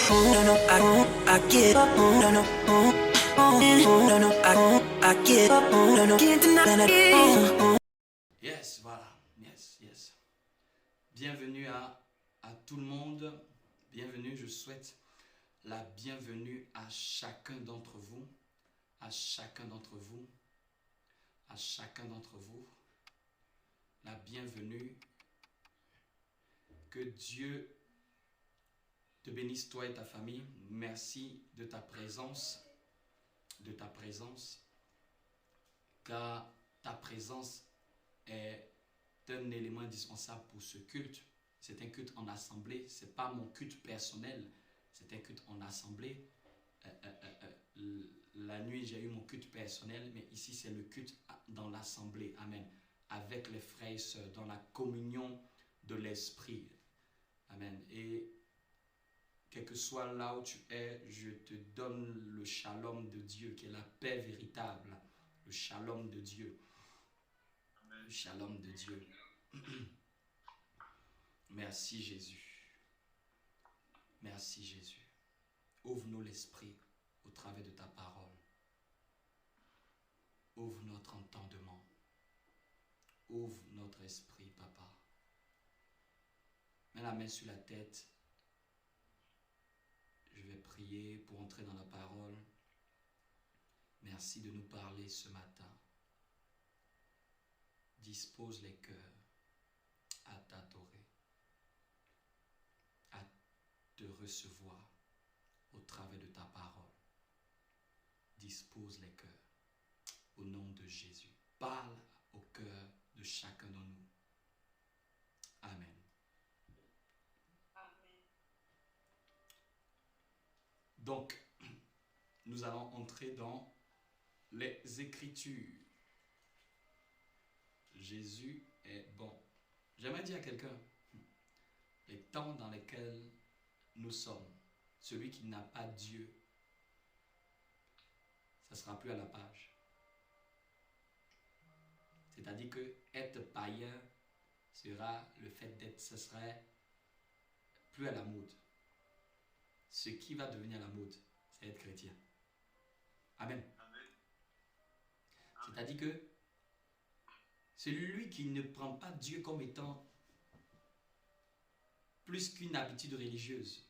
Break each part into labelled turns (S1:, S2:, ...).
S1: No, no, I get up. No, no, no, no, I get up. No, no, can't deny it.
S2: Yes, voilà. Yes, yes. Bienvenue à tout le monde. Bienvenue, je souhaite la bienvenue à chacun d'entre vous. À chacun d'entre vous. À chacun d'entre vous. La bienvenue. Que Dieu te bénisse, toi et ta famille. Merci de ta présence. De ta présence. Car ta présence est un élément indispensable pour ce culte. C'est un culte en assemblée. Ce n'est pas mon culte personnel. C'est un culte en assemblée. La nuit, j'ai eu mon culte personnel, mais ici, c'est le culte dans l'assemblée. Amen. Avec les frères et sœurs, dans la communion de l'esprit. Amen. Et quel que soit là où tu es, je te donne le shalom de Dieu, qui est la paix véritable. Le shalom de Dieu. Le shalom de Dieu. Merci Jésus. Merci Jésus. Ouvre-nous l'esprit au travers de ta parole. Ouvre notre entendement. Ouvre notre esprit, Papa. Mets la main sur la tête. Je vais prier pour entrer dans la parole. Merci de nous parler ce matin. Dispose les cœurs à t'adorer, à te recevoir au travers de ta parole. Dispose les cœurs au nom de Jésus. Parle au cœur de chacun de nous. Amen. Donc, nous allons entrer dans les Écritures. Jésus est bon. J'aimerais dire à quelqu'un, les temps dans lesquels nous sommes, celui qui n'a pas Dieu, ça ne sera plus à la page. C'est-à-dire que être païen sera le fait d'être, ce serait plus à la mode. Ce qui va devenir la mode, c'est être chrétien. Amen. C'est-à-dire que celui qui ne prend pas Dieu comme étant plus qu'une habitude religieuse,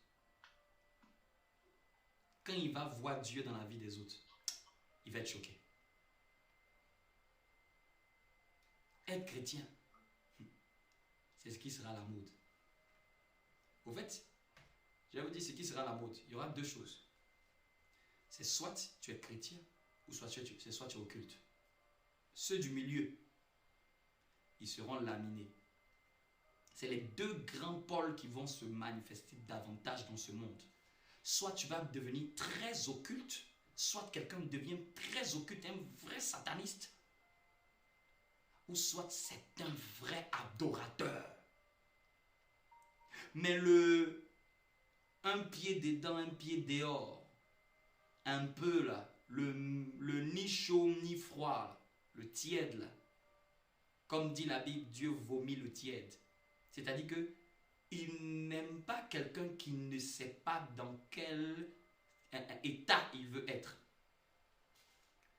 S2: quand il va voir Dieu dans la vie des autres, il va être choqué. Être chrétien, c'est ce qui sera la mode. Au fait, je vais vous dire ce qui sera la mode. Il y aura deux choses. C'est soit tu es chrétien, ou soit tu es occulte. Ceux du milieu, ils seront laminés. C'est les deux grands pôles qui vont se manifester davantage dans ce monde. Soit tu vas devenir très occulte, soit quelqu'un devient très occulte, un vrai sataniste, ou soit c'est un vrai adorateur. Mais un pied dedans, un pied dehors, un peu là, le ni chaud ni froid, là, le tiède là, comme dit la Bible, Dieu vomit le tiède. C'est-à-dire que il n'aime pas quelqu'un qui ne sait pas dans quel état il veut être.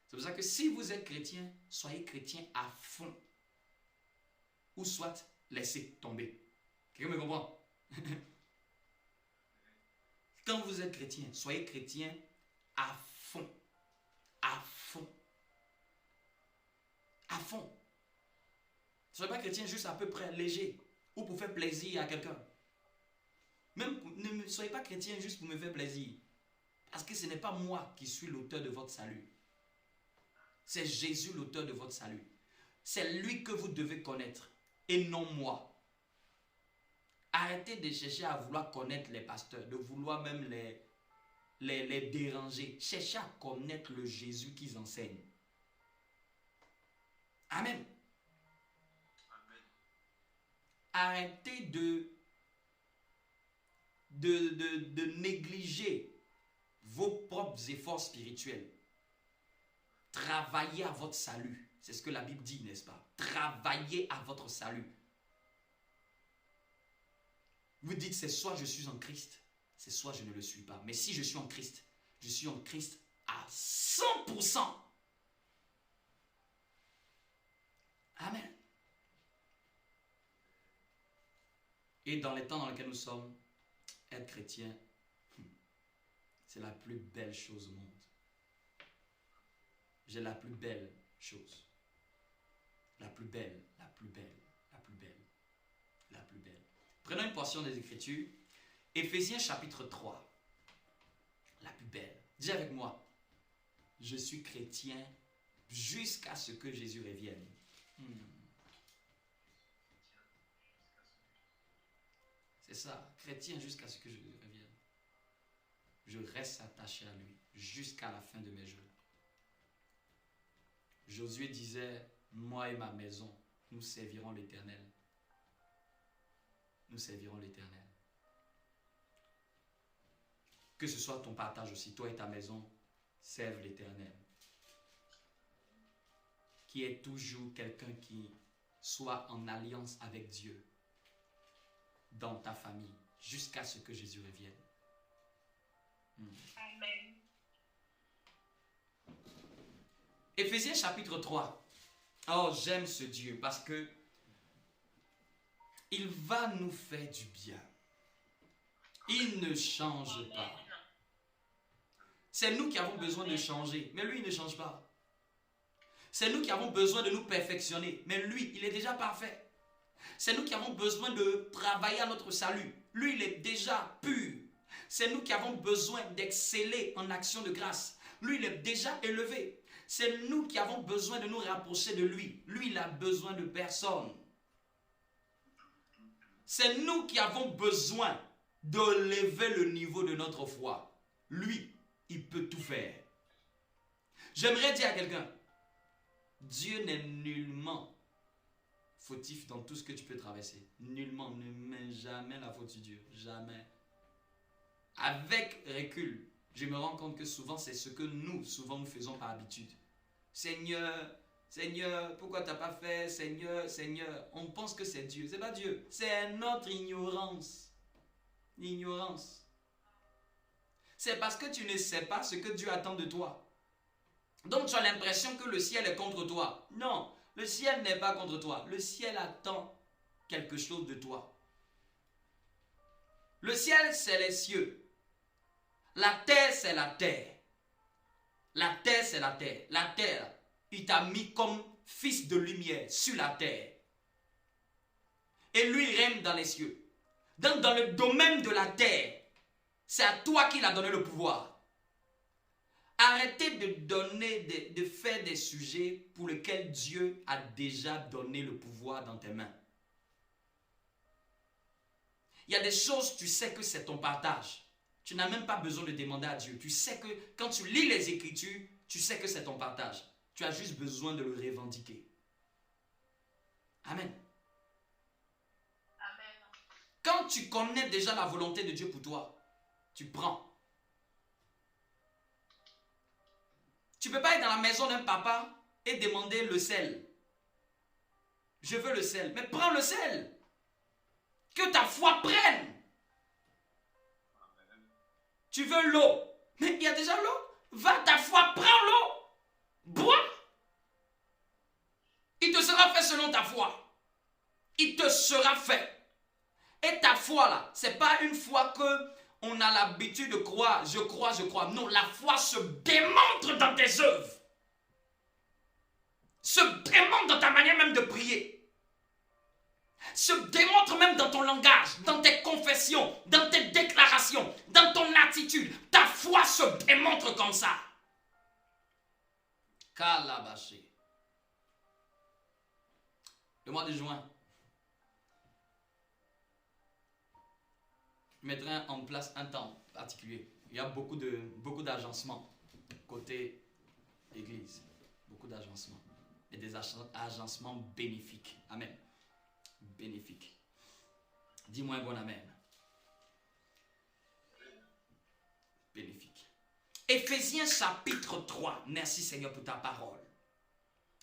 S2: C'est pour ça que si vous êtes chrétien, soyez chrétien à fond. Ou soit laissez tomber. Quelqu'un me comprend? Quand vous êtes chrétien, soyez chrétien à fond. À fond. À fond. Ne soyez pas chrétien juste à peu près léger. Ou pour faire plaisir à quelqu'un. Même ne soyez pas chrétien juste pour me faire plaisir. Parce que ce n'est pas moi qui suis l'auteur de votre salut. C'est Jésus l'auteur de votre salut. C'est lui que vous devez connaître. Et non moi. Arrêtez de chercher à vouloir connaître les pasteurs. De vouloir même les déranger. Cherchez à connaître le Jésus qu'ils enseignent. Amen. Arrêtez de négliger vos propres efforts spirituels. Travaillez à votre salut. C'est ce que la Bible dit, n'est-ce pas? Travaillez à votre salut. Vous dites, c'est soit je suis en Christ, c'est soit soit je ne le suis pas. Mais si je suis en Christ, je suis en Christ à 100%. Amen. Et dans les temps dans lesquels nous sommes, être chrétien, c'est la plus belle chose au monde. J'ai la plus belle chose. La plus belle, la plus belle, la plus belle, la plus belle. Prenons une portion des Écritures. Éphésiens chapitre 3. La plus belle. Dis avec moi. Je suis chrétien jusqu'à ce que Jésus revienne. C'est ça. Chrétien jusqu'à ce que Jésus revienne. Je reste attaché à lui jusqu'à la fin de mes jours. Josué disait, moi et ma maison, nous servirons l'Éternel. Nous servirons l'Éternel. Que ce soit ton partage aussi, toi et ta maison, servent l'Éternel. Qui est toujours quelqu'un qui soit en alliance avec Dieu dans ta famille jusqu'à ce que Jésus revienne.
S3: Amen.
S2: Éphésiens chapitre 3. Oh, j'aime ce Dieu parce que il va nous faire du bien. Il ne change pas. C'est nous qui avons besoin de changer, mais lui, il ne change pas. C'est nous qui avons besoin de nous perfectionner, mais lui, il est déjà parfait. C'est nous qui avons besoin de travailler à notre salut. Lui, il est déjà pur. C'est nous qui avons besoin d'exceller en action de grâce. Lui, il est déjà élevé. C'est nous qui avons besoin de nous rapprocher de lui. Lui, il n'a besoin de personne. C'est nous qui avons besoin de lever le niveau de notre foi. Lui, il peut tout faire. J'aimerais dire à quelqu'un, Dieu n'est nullement fautif dans tout ce que tu peux traverser. Nullement, ne mets jamais la faute sur Dieu. Jamais. Avec recul, je me rends compte que souvent, c'est ce que nous faisons par habitude. Seigneur, Seigneur, pourquoi tu n'as pas fait? Seigneur, Seigneur. On pense que c'est Dieu. Ce n'est pas Dieu. C'est notre ignorance. L'ignorance. C'est parce que tu ne sais pas ce que Dieu attend de toi. Donc tu as l'impression que le ciel est contre toi. Non, le ciel n'est pas contre toi. Le ciel attend quelque chose de toi. Le ciel, c'est les cieux. La terre, c'est la terre. La terre, c'est la terre. La terre, il t'a mis comme fils de lumière sur la terre. Et lui, il règne dans les cieux. Donc, dans le domaine de la terre, c'est à toi qu'il a donné le pouvoir. Arrêtez de faire des sujets pour lesquels Dieu a déjà donné le pouvoir dans tes mains. Il y a des choses, tu sais que c'est ton partage. Tu n'as même pas besoin de demander à Dieu. Tu sais que quand tu lis les Écritures, tu sais que c'est ton partage. Tu as juste besoin de le revendiquer. Amen.
S3: Amen.
S2: Quand tu connais déjà la volonté de Dieu pour toi, tu prends. Tu ne peux pas être dans la maison d'un papa et demander le sel. Je veux le sel. Mais prends le sel. Que ta foi prenne. Tu veux l'eau. Mais il y a déjà l'eau. Va, ta foi, prends l'eau. Bois. Il te sera fait selon ta foi. Il te sera fait. Et ta foi là, ce n'est pas une foi que on a l'habitude de croire, je crois, je crois. Non, la foi se démontre dans tes œuvres. Se démontre dans ta manière même de prier. Se démontre même dans ton langage, dans tes confessions, dans tes déclarations, dans ton attitude. Ta foi se démontre comme ça. Calabaché. Le mois de juin, je mettrai en place un temps particulier. Il y a beaucoup d'agencements côté église. Beaucoup d'agencements. Et des agencements bénéfiques. Amen. Bénéfiques. Dis-moi un bon amen. Bénéfique. Éphésiens chapitre 3. Merci Seigneur pour ta parole.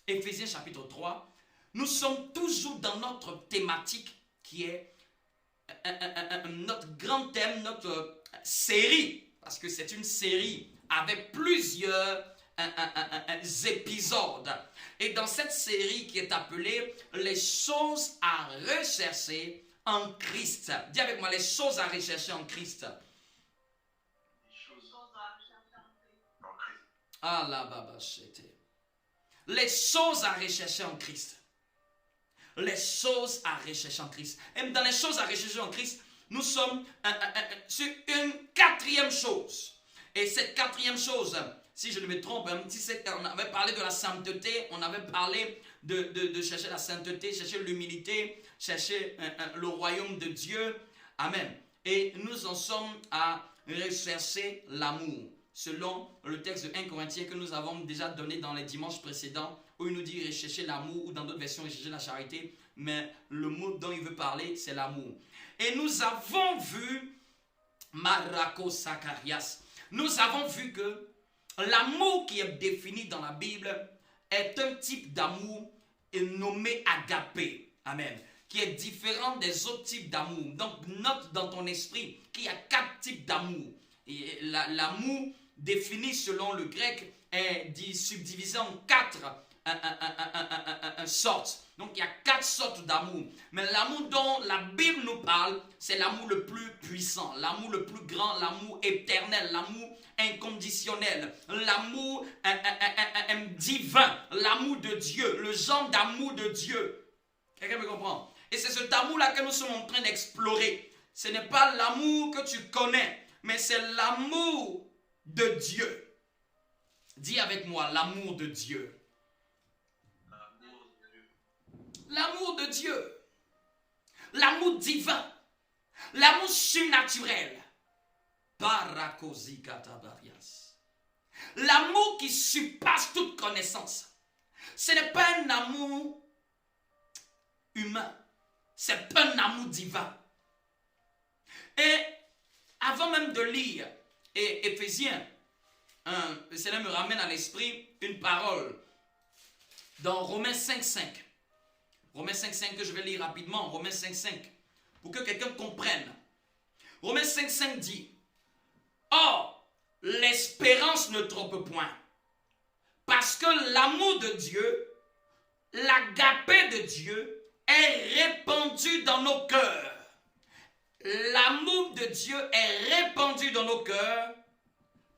S2: Éphésiens chapitre 3. Nous sommes toujours dans notre thématique qui est notre grand thème, série, parce que c'est une série avec plusieurs épisodes. Et dans cette série qui est appelée Les choses à rechercher en Christ. Dis avec moi, les choses à rechercher en Christ. Ah là, baba, c'était. Les choses à rechercher en Christ. Les choses à rechercher en Christ. Et dans les choses à rechercher en Christ, nous sommes sur une quatrième chose. Et cette quatrième chose, si je ne me trompe, on avait parlé de la sainteté, on avait parlé de chercher la sainteté, chercher l'humilité, chercher le royaume de Dieu. Amen. Et nous en sommes à rechercher l'amour, selon le texte de 1 Corinthiens que nous avons déjà donné dans les dimanches précédents, où il nous dit rechercher l'amour, ou dans d'autres versions rechercher la charité, mais le mot dont il veut parler, c'est l'amour. Et nous avons vu, Marako Zacharias, nous avons vu que l'amour qui est défini dans la Bible est un type d'amour nommé agapé. Amen. Qui est différent des autres types d'amour. Donc, note dans ton esprit qu'il y a 4 types d'amour. Et l'amour défini selon le grec est subdivisé en 4 sortes. Donc, il y a 4 sortes d'amour. Mais l'amour dont la Bible nous parle, c'est l'amour le plus puissant, l'amour le plus grand, l'amour éternel, l'amour inconditionnel, l'amour divin, l'amour de Dieu, le genre d'amour de Dieu. Quelqu'un me comprend? Et c'est cet amour-là que nous sommes en train d'explorer. Ce n'est pas l'amour que tu connais, mais c'est l'amour de Dieu. Dis avec moi, l'amour de Dieu. L'amour de Dieu. L'amour divin. L'amour surnaturel. L'amour qui surpasse toute connaissance. Ce n'est pas un amour humain. C'est pas un amour divin. Et avant même de lire Éphésiens 1, cela me ramène à l'esprit une parole dans Romains 5.5. Romains 5.5 que je vais lire rapidement. Romains 5.5 pour que quelqu'un comprenne. Romains 5.5 dit: Or, l'espérance ne trompe point, parce que l'amour de Dieu, l'agapé de Dieu, est répandu dans nos cœurs. L'amour de Dieu est répandu dans nos cœurs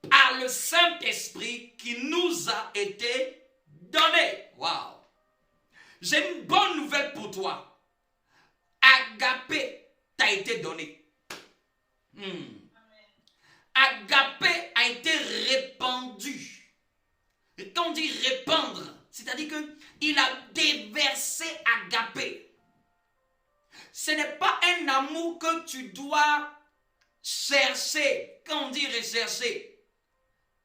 S2: par le Saint-Esprit qui nous a été donné. Waouh! J'ai une bonne nouvelle pour toi. Agapé t'a été donné. Agapé a été répandu. Et quand on dit répandre, c'est-à-dire qu'il a déversé agapé. Ce n'est pas un amour que tu dois chercher. Quand on dit rechercher,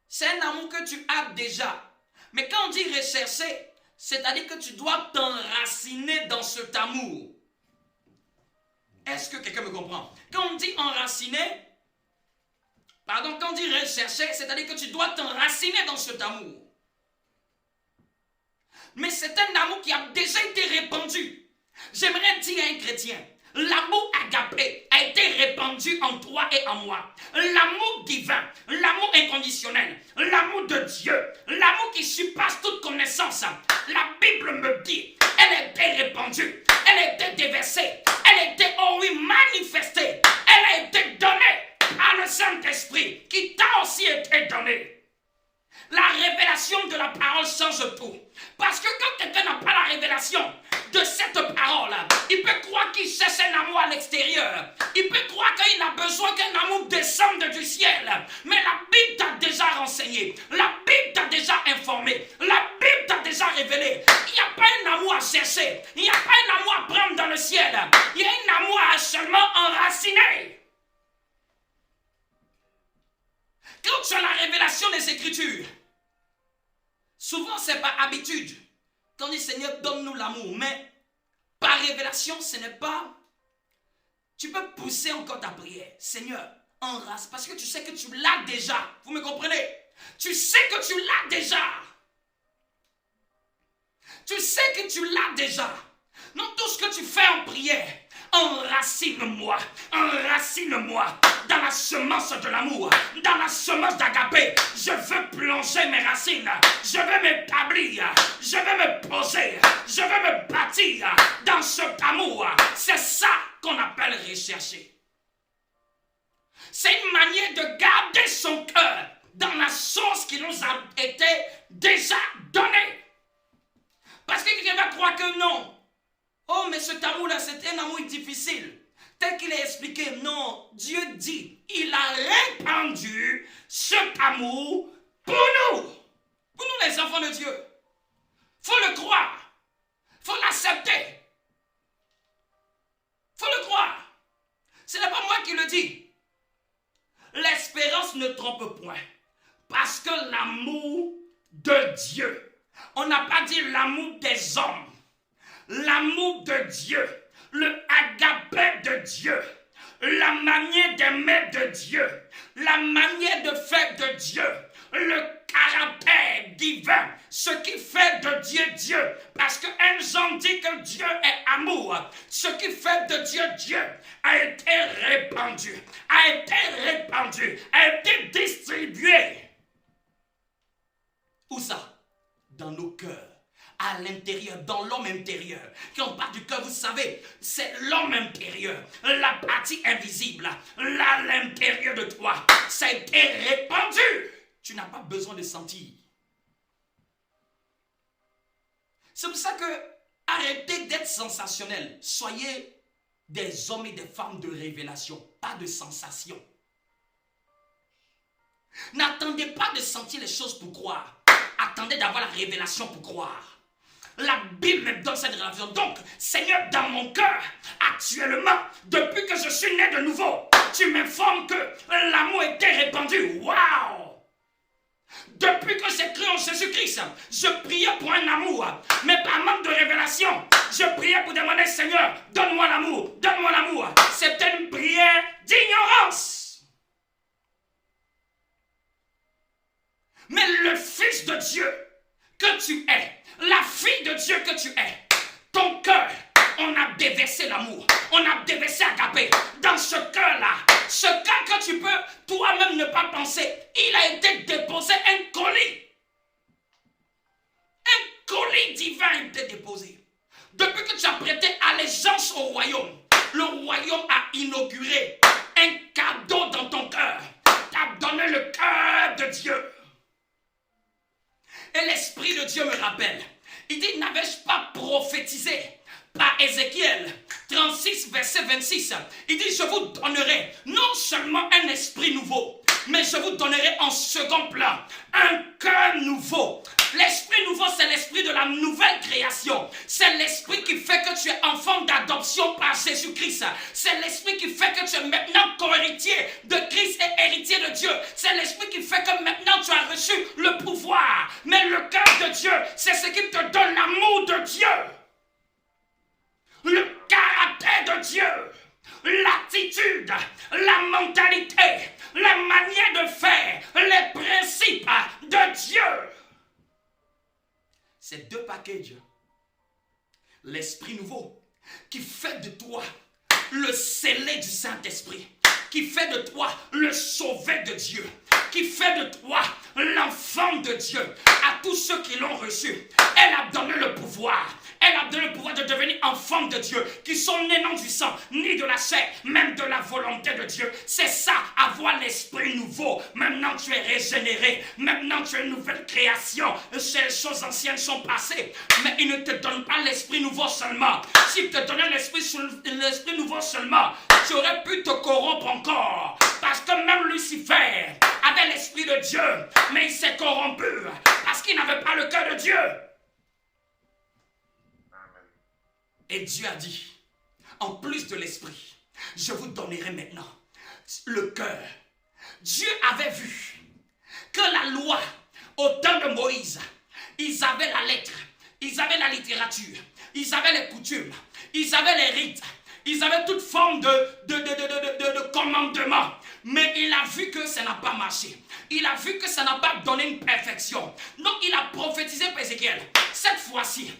S2: c'est un amour que tu as déjà. Mais quand on dit rechercher, c'est-à-dire que tu dois t'enraciner dans cet amour. Est-ce que quelqu'un me comprend? Quand on dit enraciner, quand on dit rechercher, c'est-à-dire que tu dois t'enraciner dans cet amour. Mais c'est un amour qui a déjà été répandu. J'aimerais dire à un chrétien, l'amour agapé a été répandu en toi et en moi. L'amour divin, l'amour inconditionnel, l'amour de Dieu, l'amour qui surpasse toute connaissance. La Bible me dit, elle a été répandue, elle a été déversée, elle a été, oh oui, manifestée, elle a été donnée par le Saint-Esprit qui t'a aussi été donné. La révélation de la parole change tout. Parce que quand quelqu'un n'a pas la révélation de cette parole, il peut croire qu'il cherche un amour à l'extérieur. Il peut croire qu'il n'a besoin qu'un amour descende du ciel. Mais la Bible t'a déjà renseigné. La Bible t'a déjà informé. La Bible t'a déjà révélé. Il n'y a pas un amour à chercher. Il n'y a pas un amour à prendre dans le ciel. Il y a un amour à seulement enraciner. Quand tu as la révélation des Écritures, souvent c'est par habitude. Quand on dit Seigneur, donne-nous l'amour. Mais par révélation, ce n'est pas... Tu peux pousser encore ta prière. Seigneur, enrace. Parce que tu sais que tu l'as déjà. Vous me comprenez? Tu sais que tu l'as déjà. Tu sais que tu l'as déjà. Non, tout ce que tu fais en prière, Enracine-moi, enracine-moi dans la semence de l'amour, dans la semence d'Agapé. Je veux plonger mes racines, je veux m'établir, je veux me poser, je veux me bâtir dans cet amour. C'est ça qu'on appelle rechercher. C'est une manière de garder son cœur dans la source qui nous a été déjà donnée. Parce que quelqu'un va croire que non. Oh, mais cet amour-là, c'était un amour difficile. Tel qu'il est expliqué, non, Dieu dit, il a répandu cet amour pour nous les enfants de Dieu. Faut le croire, faut l'accepter, faut le croire. Ce n'est pas moi qui le dis. L'espérance ne trompe point, parce que l'amour de Dieu, on n'a pas dit l'amour des hommes, l'amour de Dieu, le agapé de Dieu, la manière d'aimer de Dieu, la manière de faire de Dieu, le caractère divin, ce qui fait de Dieu Dieu, parce que un Jean dit que Dieu est amour, ce qui fait de Dieu Dieu a été répandu, a été distribué. Où ça? Dans nos cœurs. À l'intérieur, dans l'homme intérieur. Quand on parle du cœur, vous savez, c'est l'homme intérieur, la partie invisible, là, à l'intérieur de toi. Ça a été répandu. Tu n'as pas besoin de sentir. C'est pour ça que arrêtez d'être sensationnel. Soyez des hommes et des femmes de révélation, pas de sensation. N'attendez pas de sentir les choses pour croire. Attendez d'avoir la révélation pour croire. La Bible me donne cette révélation. Donc, Seigneur, dans mon cœur, actuellement, depuis que je suis né de nouveau, tu m'informes que l'amour était répandu. Waouh! Depuis que j'ai cru en Jésus-Christ, je priais pour un amour, mais par manque de révélation, je priais pour demander, Seigneur, donne-moi l'amour, donne-moi l'amour. C'était une prière d'ignorance. Mais le Fils de Dieu que tu es, la fille de Dieu que tu es, ton cœur, on a déversé l'amour, on a déversé agapé. Dans ce cœur-là, ce cœur que tu peux toi-même ne pas penser, il a été déposé un colis. Un colis divin a été déposé. Depuis que tu as prêté allégeance au royaume, le royaume a inauguré un cadeau dans ton cœur. T'a donné le cœur de Dieu. Et l'Esprit de Dieu me rappelle. Il dit, n'avais-je pas prophétisé par Ézéchiel 36, verset 26. Il dit, je vous donnerai non seulement un esprit nouveau, mais je vous donnerai en second plan un cœur nouveau. L'esprit nouveau, c'est l'esprit de la nouvelle création. C'est l'esprit qui fait que tu es enfant d'adoption par Jésus-Christ. C'est l'esprit qui fait que tu es maintenant co-héritier de Christ et héritier de Dieu. C'est l'esprit qui fait que maintenant tu as reçu le pouvoir. Mais le cœur de Dieu, c'est ce qui te donne l'amour de Dieu. Le caractère de Dieu. L'attitude, la mentalité, la manière de faire, les principes de Dieu. C'est deux packages. L'esprit nouveau qui fait de toi le scellé du Saint-Esprit, qui fait de toi le sauvé de Dieu, qui fait de toi l'enfant de Dieu. À tous ceux qui l'ont reçu, elle a donné le pouvoir. Elle a donné le pouvoir de devenir enfant de Dieu, qui sont nés non du sang, ni de la chair, même de la volonté de Dieu. C'est ça, avoir l'esprit nouveau. Maintenant tu es régénéré. Maintenant tu es une nouvelle création. Ces choses anciennes sont passées. Mais il ne te donne pas l'esprit nouveau seulement. S'il te donnait l'esprit nouveau seulement, tu aurais pu te corrompre encore. Parce que même Lucifer avait l'esprit de Dieu, mais il s'est corrompu parce qu'il n'avait pas le cœur de Dieu. Et Dieu a dit, en plus de l'esprit, je vous donnerai maintenant le cœur. Dieu avait vu que la loi, au temps de Moïse, ils avaient la lettre, ils avaient la littérature, ils avaient les coutumes, ils avaient les rites, ils avaient toute forme de commandement. Mais il a vu que ça n'a pas marché. Il a vu que ça n'a pas donné une perfection. Donc il a prophétisé par Ézéchiel. cette fois-ci,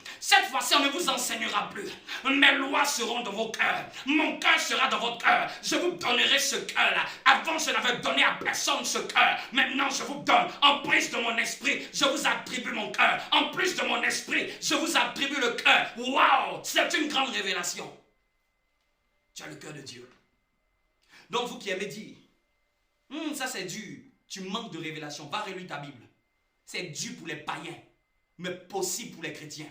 S2: on ne vous enseignera plus. Mes lois seront dans vos cœurs. Mon cœur sera dans votre cœur. Je vous donnerai ce cœur-là. Avant, je n'avais donné à personne ce cœur. Maintenant, je vous donne. En plus de mon esprit, je vous attribue mon cœur. En plus de mon esprit, je vous attribue le cœur. Waouh! C'est une grande révélation. Tu as le cœur de Dieu. Donc, vous qui aimez dire, ça c'est dur, tu manques de révélation, va relire ta Bible. C'est dur pour les païens, mais possible pour les chrétiens.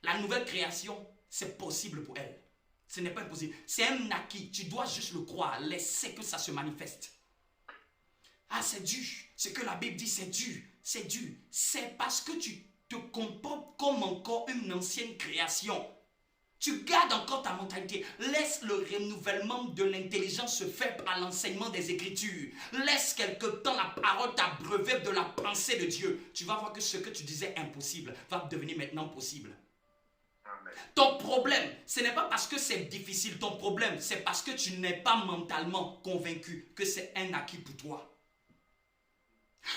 S2: La nouvelle création, c'est possible pour elle. Ce n'est pas impossible. C'est un acquis. Tu dois juste le croire, laisser que ça se manifeste. Ah, c'est dur. Ce que la Bible dit, c'est dur. C'est dur. C'est parce que tu te comportes comme encore une ancienne création. Tu gardes encore ta mentalité. Laisse le renouvellement de l'intelligence se faire par l'enseignement des Écritures. Laisse quelque temps la parole t'abreuver de la pensée de Dieu. Tu vas voir que ce que tu disais impossible va devenir maintenant possible. Amen. Ton problème, ce n'est pas parce que c'est difficile. Ton problème, c'est parce que tu n'es pas mentalement convaincu que c'est un acquis pour toi.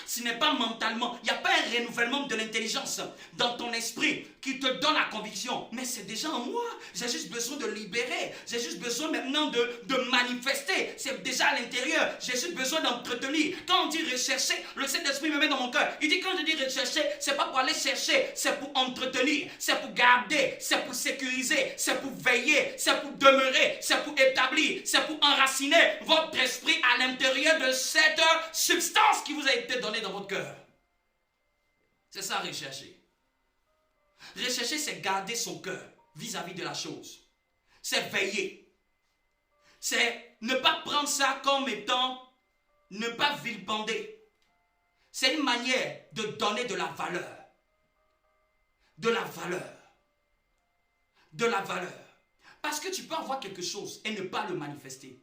S2: Ce n'est pas mentalement, il n'y a pas un renouvellement de l'intelligence dans ton esprit qui te donne la conviction. Mais c'est déjà en moi, j'ai juste besoin de libérer, j'ai juste besoin maintenant de manifester. C'est déjà à l'intérieur, j'ai juste besoin d'entretenir. Quand on dit rechercher, le Saint-Esprit me met dans mon cœur. Il dit quand je dis rechercher, c'est pas pour aller chercher, c'est pour entretenir, c'est pour garder, c'est pour sécuriser, c'est pour veiller, c'est pour demeurer, c'est pour établir, c'est pour enraciner votre esprit à l'intérieur de cette substance qui vous a été donnée dans votre cœur. C'est ça rechercher. Rechercher, c'est garder son cœur vis-à-vis de la chose. C'est veiller. C'est ne pas prendre ça comme étant ne pas vilipender. C'est une manière de donner de la valeur. De la valeur. De la valeur. Parce que tu peux avoir quelque chose et ne pas le manifester.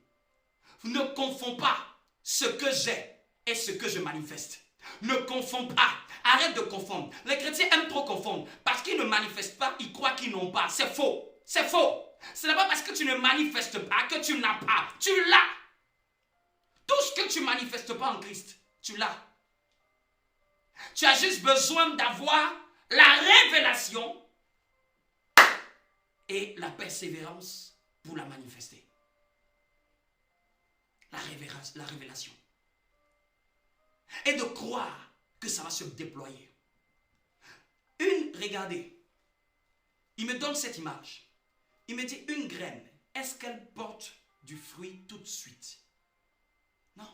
S2: Ne confonds pas ce que j'ai et ce que je manifeste. Ne confonds pas. Arrête de confondre. Les chrétiens aiment trop confondre. Parce qu'ils ne manifestent pas, ils croient qu'ils n'ont pas. C'est faux. C'est faux. Ce n'est pas parce que tu ne manifestes pas que tu n'as pas. Tu l'as. Tout ce que tu ne manifestes pas en Christ, tu l'as. Tu as juste besoin d'avoir la révélation et la persévérance pour la manifester. La révélation. Et de croire que ça va se déployer. Regardez, il me donne cette image. Il me dit, une graine, est-ce qu'elle porte du fruit tout de suite? Non.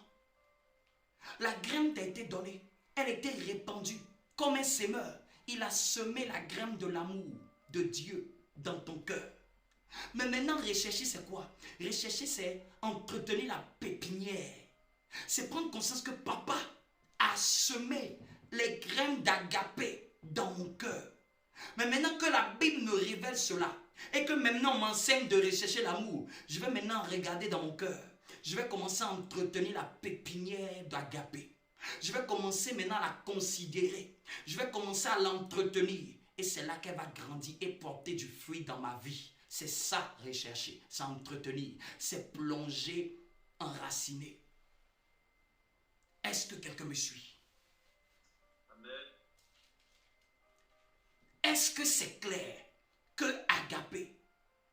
S2: La graine t'a été donnée. Elle était répandue comme un semeur. Il a semé la graine de l'amour de Dieu dans ton cœur. Mais maintenant, rechercher, c'est quoi? Rechercher, c'est entretenir la pépinière. C'est prendre conscience que papa a semé les graines d'agapé dans mon cœur. Mais maintenant que la Bible me révèle cela, et que maintenant on m'enseigne de rechercher l'amour, je vais maintenant regarder dans mon cœur. Je vais commencer à entretenir la pépinière d'agapé. Je vais commencer maintenant à la considérer. Je vais commencer à l'entretenir. Et c'est là qu'elle va grandir et porter du fruit dans ma vie. C'est ça, rechercher. C'est entretenir. C'est plonger, enraciner. Est-ce que quelqu'un me suit? Amen. Est-ce que c'est clair que agapé,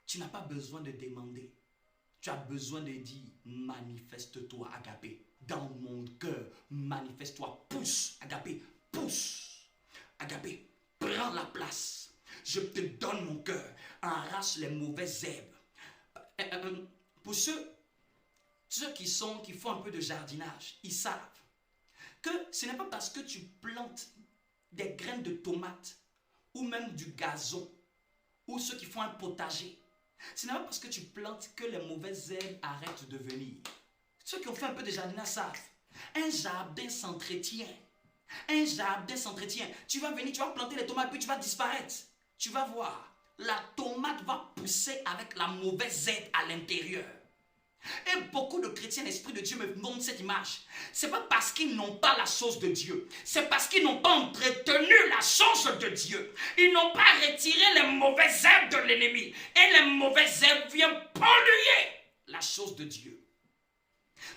S2: tu n'as pas besoin de demander. Tu as besoin de dire, manifeste-toi agapé. Dans mon cœur, manifeste-toi. Pousse, agapé, pousse. Agapé, prends la place. Je te donne mon cœur. Arrache les mauvaises herbes. Pour ceux qui font un peu de jardinage, ils savent que ce n'est pas parce que tu plantes des graines de tomates ou même du gazon ou ceux qui font un potager. Ce n'est pas parce que tu plantes que les mauvaises herbes arrêtent de venir. Ceux qui ont fait un peu de jardinage savent. Un jardin s'entretient. Un jardin s'entretient. Tu vas venir, tu vas planter les tomates puis tu vas disparaître. Tu vas voir. La tomate va pousser avec la mauvaise herbe à l'intérieur. Et beaucoup de chrétiens, l'Esprit de Dieu me montre cette image. Ce n'est pas parce qu'ils n'ont pas la chose de Dieu. C'est parce qu'ils n'ont pas entretenu la chose de Dieu. Ils n'ont pas retiré les mauvaises herbes de l'ennemi. Et les mauvaises herbes viennent polluer la chose de Dieu.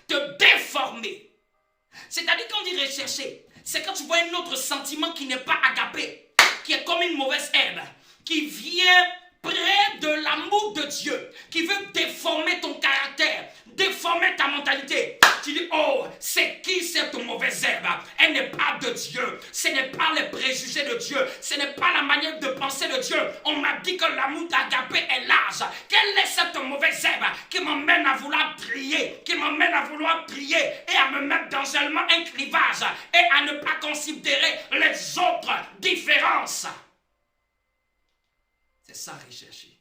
S2: Te déformer. C'est-à-dire quand on dit rechercher, c'est quand tu vois un autre sentiment qui n'est pas agapé. qui est comme une mauvaise herbe, qui vient près de l'amour de Dieu, qui veut déformer ton caractère, déformer ta mentalité. Tu dis, oh, c'est qui cette mauvaise herbe? Elle n'est pas de Dieu. Ce n'est pas les préjugés de Dieu. Ce n'est pas la manière de penser de Dieu. On m'a dit que l'amour d'Agapé est large. Quelle est cette mauvaise herbe qui m'emmène à vouloir trier, qui m'emmène à vouloir trier et à me mettre dans un clivage et à ne pas considérer les autres différences? C'est ça rechercher.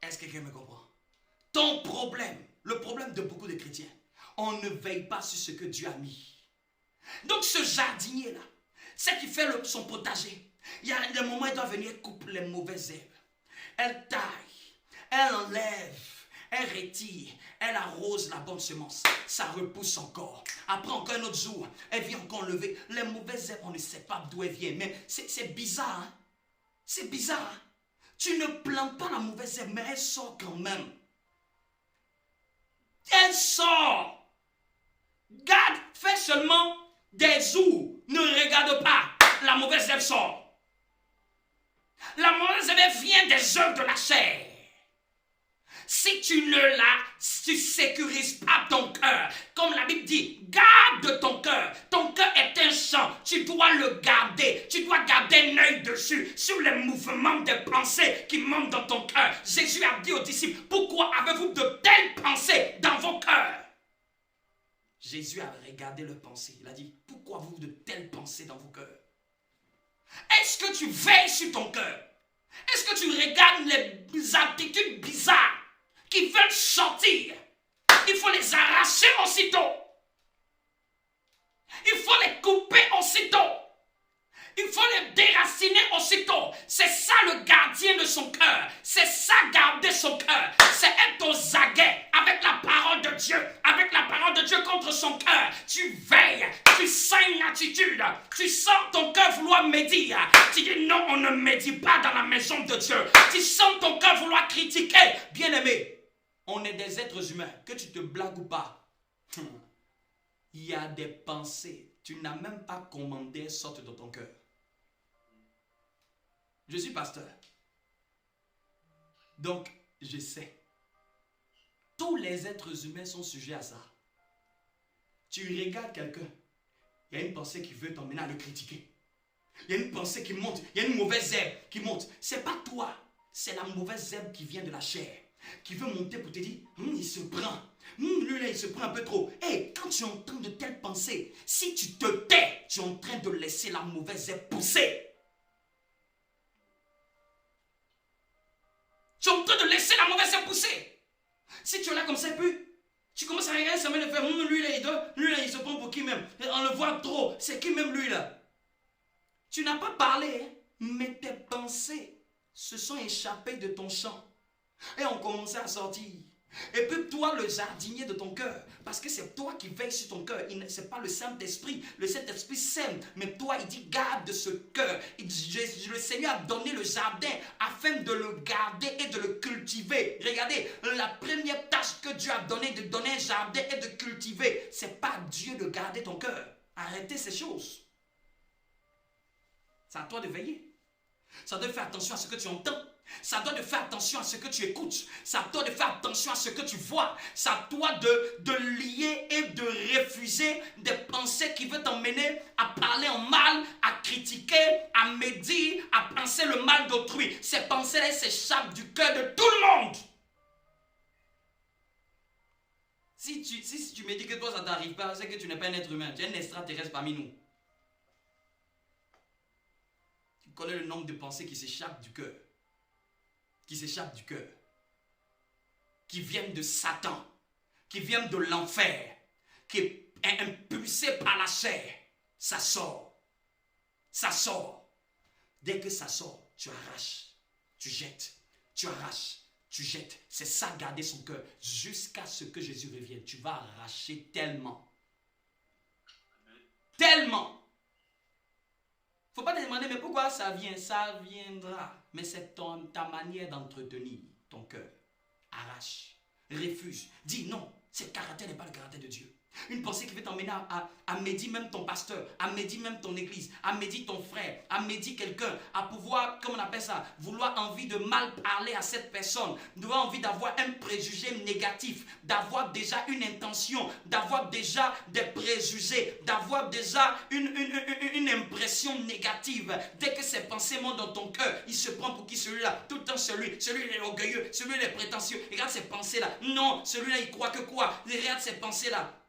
S2: Est-ce que quelqu'un me comprend? Ton problème, le problème de beaucoup de chrétiens, on ne veille pas sur ce que Dieu a mis. Donc ce jardinier-là, c'est qui fait son potager. Il y a des moments où il doit venir couper les mauvaises herbes. Elle taille, elle enlève, elle retire, elle arrose la bonne semence. Ça repousse encore. Après encore un autre jour, elle vient encore enlever. Les mauvaises herbes, on ne sait pas d'où elles viennent. Mais c'est bizarre, hein? C'est bizarre. Tu ne plantes pas la mauvaise herbe, mais elle sort quand même. Elle sort. Garde, fais seulement des jours. Ne regarde pas. La mauvaise herbe sort. La mauvaise herbe vient des œuvres de la chair. Si tu tu sécurises pas ton cœur, comme la Bible dit, garde ton cœur. Ton cœur est un champ, tu dois le garder. Tu dois garder un œil dessus, sur les mouvements des pensées qui montent dans ton cœur. Jésus a dit aux disciples, pourquoi avez-vous de telles pensées dans vos cœurs? Jésus a regardé leurs pensées. Il a dit, pourquoi avez-vous de telles pensées dans vos cœurs? Est-ce que tu veilles sur ton cœur? Est-ce que tu regardes les attitudes bizarres qui veulent sortir? Il faut les arracher aussitôt. Il faut les couper aussitôt. Il faut les déraciner aussitôt. C'est ça le gardien de son cœur. C'est ça garder son cœur. C'est être aux aguets avec la parole de Dieu. Avec la parole de Dieu contre son cœur. Tu veilles. Tu sens une attitude. Tu sens ton cœur vouloir médire. Tu dis non, on ne médit pas dans la maison de Dieu. Tu sens ton cœur vouloir critiquer. Bien-aimé, on est des êtres humains. Que tu te blagues ou pas. Il y a des pensées. Tu n'as même pas commandé, elles sortent de ton cœur. Je suis pasteur. Donc, je sais. Tous les êtres humains sont sujets à ça. Tu regardes quelqu'un, il y a une pensée qui veut t'emmener à le critiquer. Il y a une pensée qui monte, il y a une mauvaise herbe qui monte. Ce n'est pas toi, c'est la mauvaise herbe qui vient de la chair, qui veut monter pour te dire, il se prend. Lui là, il se prend un peu trop. Hey, quand tu entends de telles pensées, si tu te tais, tu es en train de laisser la mauvaise herbe pousser. Tu es en train de laisser la mauvaise herbe pousser. Si tu es là comme ça, puis tu commences à regarder ça, mais faire, lui là, il se prend pour qui même? On le voit trop. C'est qui même lui là? Tu n'as pas parlé, hein? Mais tes pensées se sont échappées de ton champ et ont commencé à sortir. Et puis toi, le jardinier de ton cœur, parce que c'est toi qui veilles sur ton cœur, ce n'est pas le Saint-Esprit. Le Saint-Esprit sème, mais toi, il dit garde ce cœur. Le Seigneur a donné le jardin afin de le garder et de le cultiver. Regardez, la première tâche que Dieu a donnée de donner un jardin et de cultiver, ce n'est pas Dieu de garder ton cœur. Arrêtez ces choses. C'est à toi de veiller. Ça doit faire attention à ce que tu entends. Ça doit te faire attention à ce que tu écoutes. Ça doit te faire attention à ce que tu vois. Ça doit de lier et de refuser des pensées qui veulent t'emmener à parler en mal, à critiquer, à médire, à penser le mal d'autrui. Ces pensées-là s'échappent du cœur de tout le monde. Si tu me dis que toi ça ne t'arrive pas, c'est que tu n'es pas un être humain. Tu es un extraterrestre parmi nous. Tu connais le nombre de pensées qui s'échappent du cœur. Qui s'échappent du cœur, qui viennent de Satan, qui viennent de l'enfer, qui est impulsé par la chair. Ça sort. Ça sort. Dès que ça sort, tu arraches, tu jettes, tu arraches, tu jettes. C'est ça, garder son cœur, jusqu'à ce que Jésus revienne. Tu vas arracher tellement. Tellement. Il ne faut pas te demander, mais pourquoi ça vient? Ça viendra. Mais c'est ta manière d'entretenir ton cœur. Arrache, refuse, dis non. Ce caractère n'est pas le caractère de Dieu. Une pensée qui veut t'emmener t'emmener à médire même ton pasteur, à médire même ton église, à médire ton frère, à médire quelqu'un, à pouvoir, comment on appelle ça, vouloir envie de mal parler à cette personne, d'avoir envie d'avoir un préjugé négatif, d'avoir déjà une intention, d'avoir déjà des préjugés, d'avoir déjà une impression négative. Dès que ces pensées montent dans ton cœur, il se prend pour qui celui-là? Tout le temps celui il est orgueilleux, celui il est prétentieux. Regarde ces pensées-là. Non, celui-là il croit que quoi? Regarde ces pensées-là.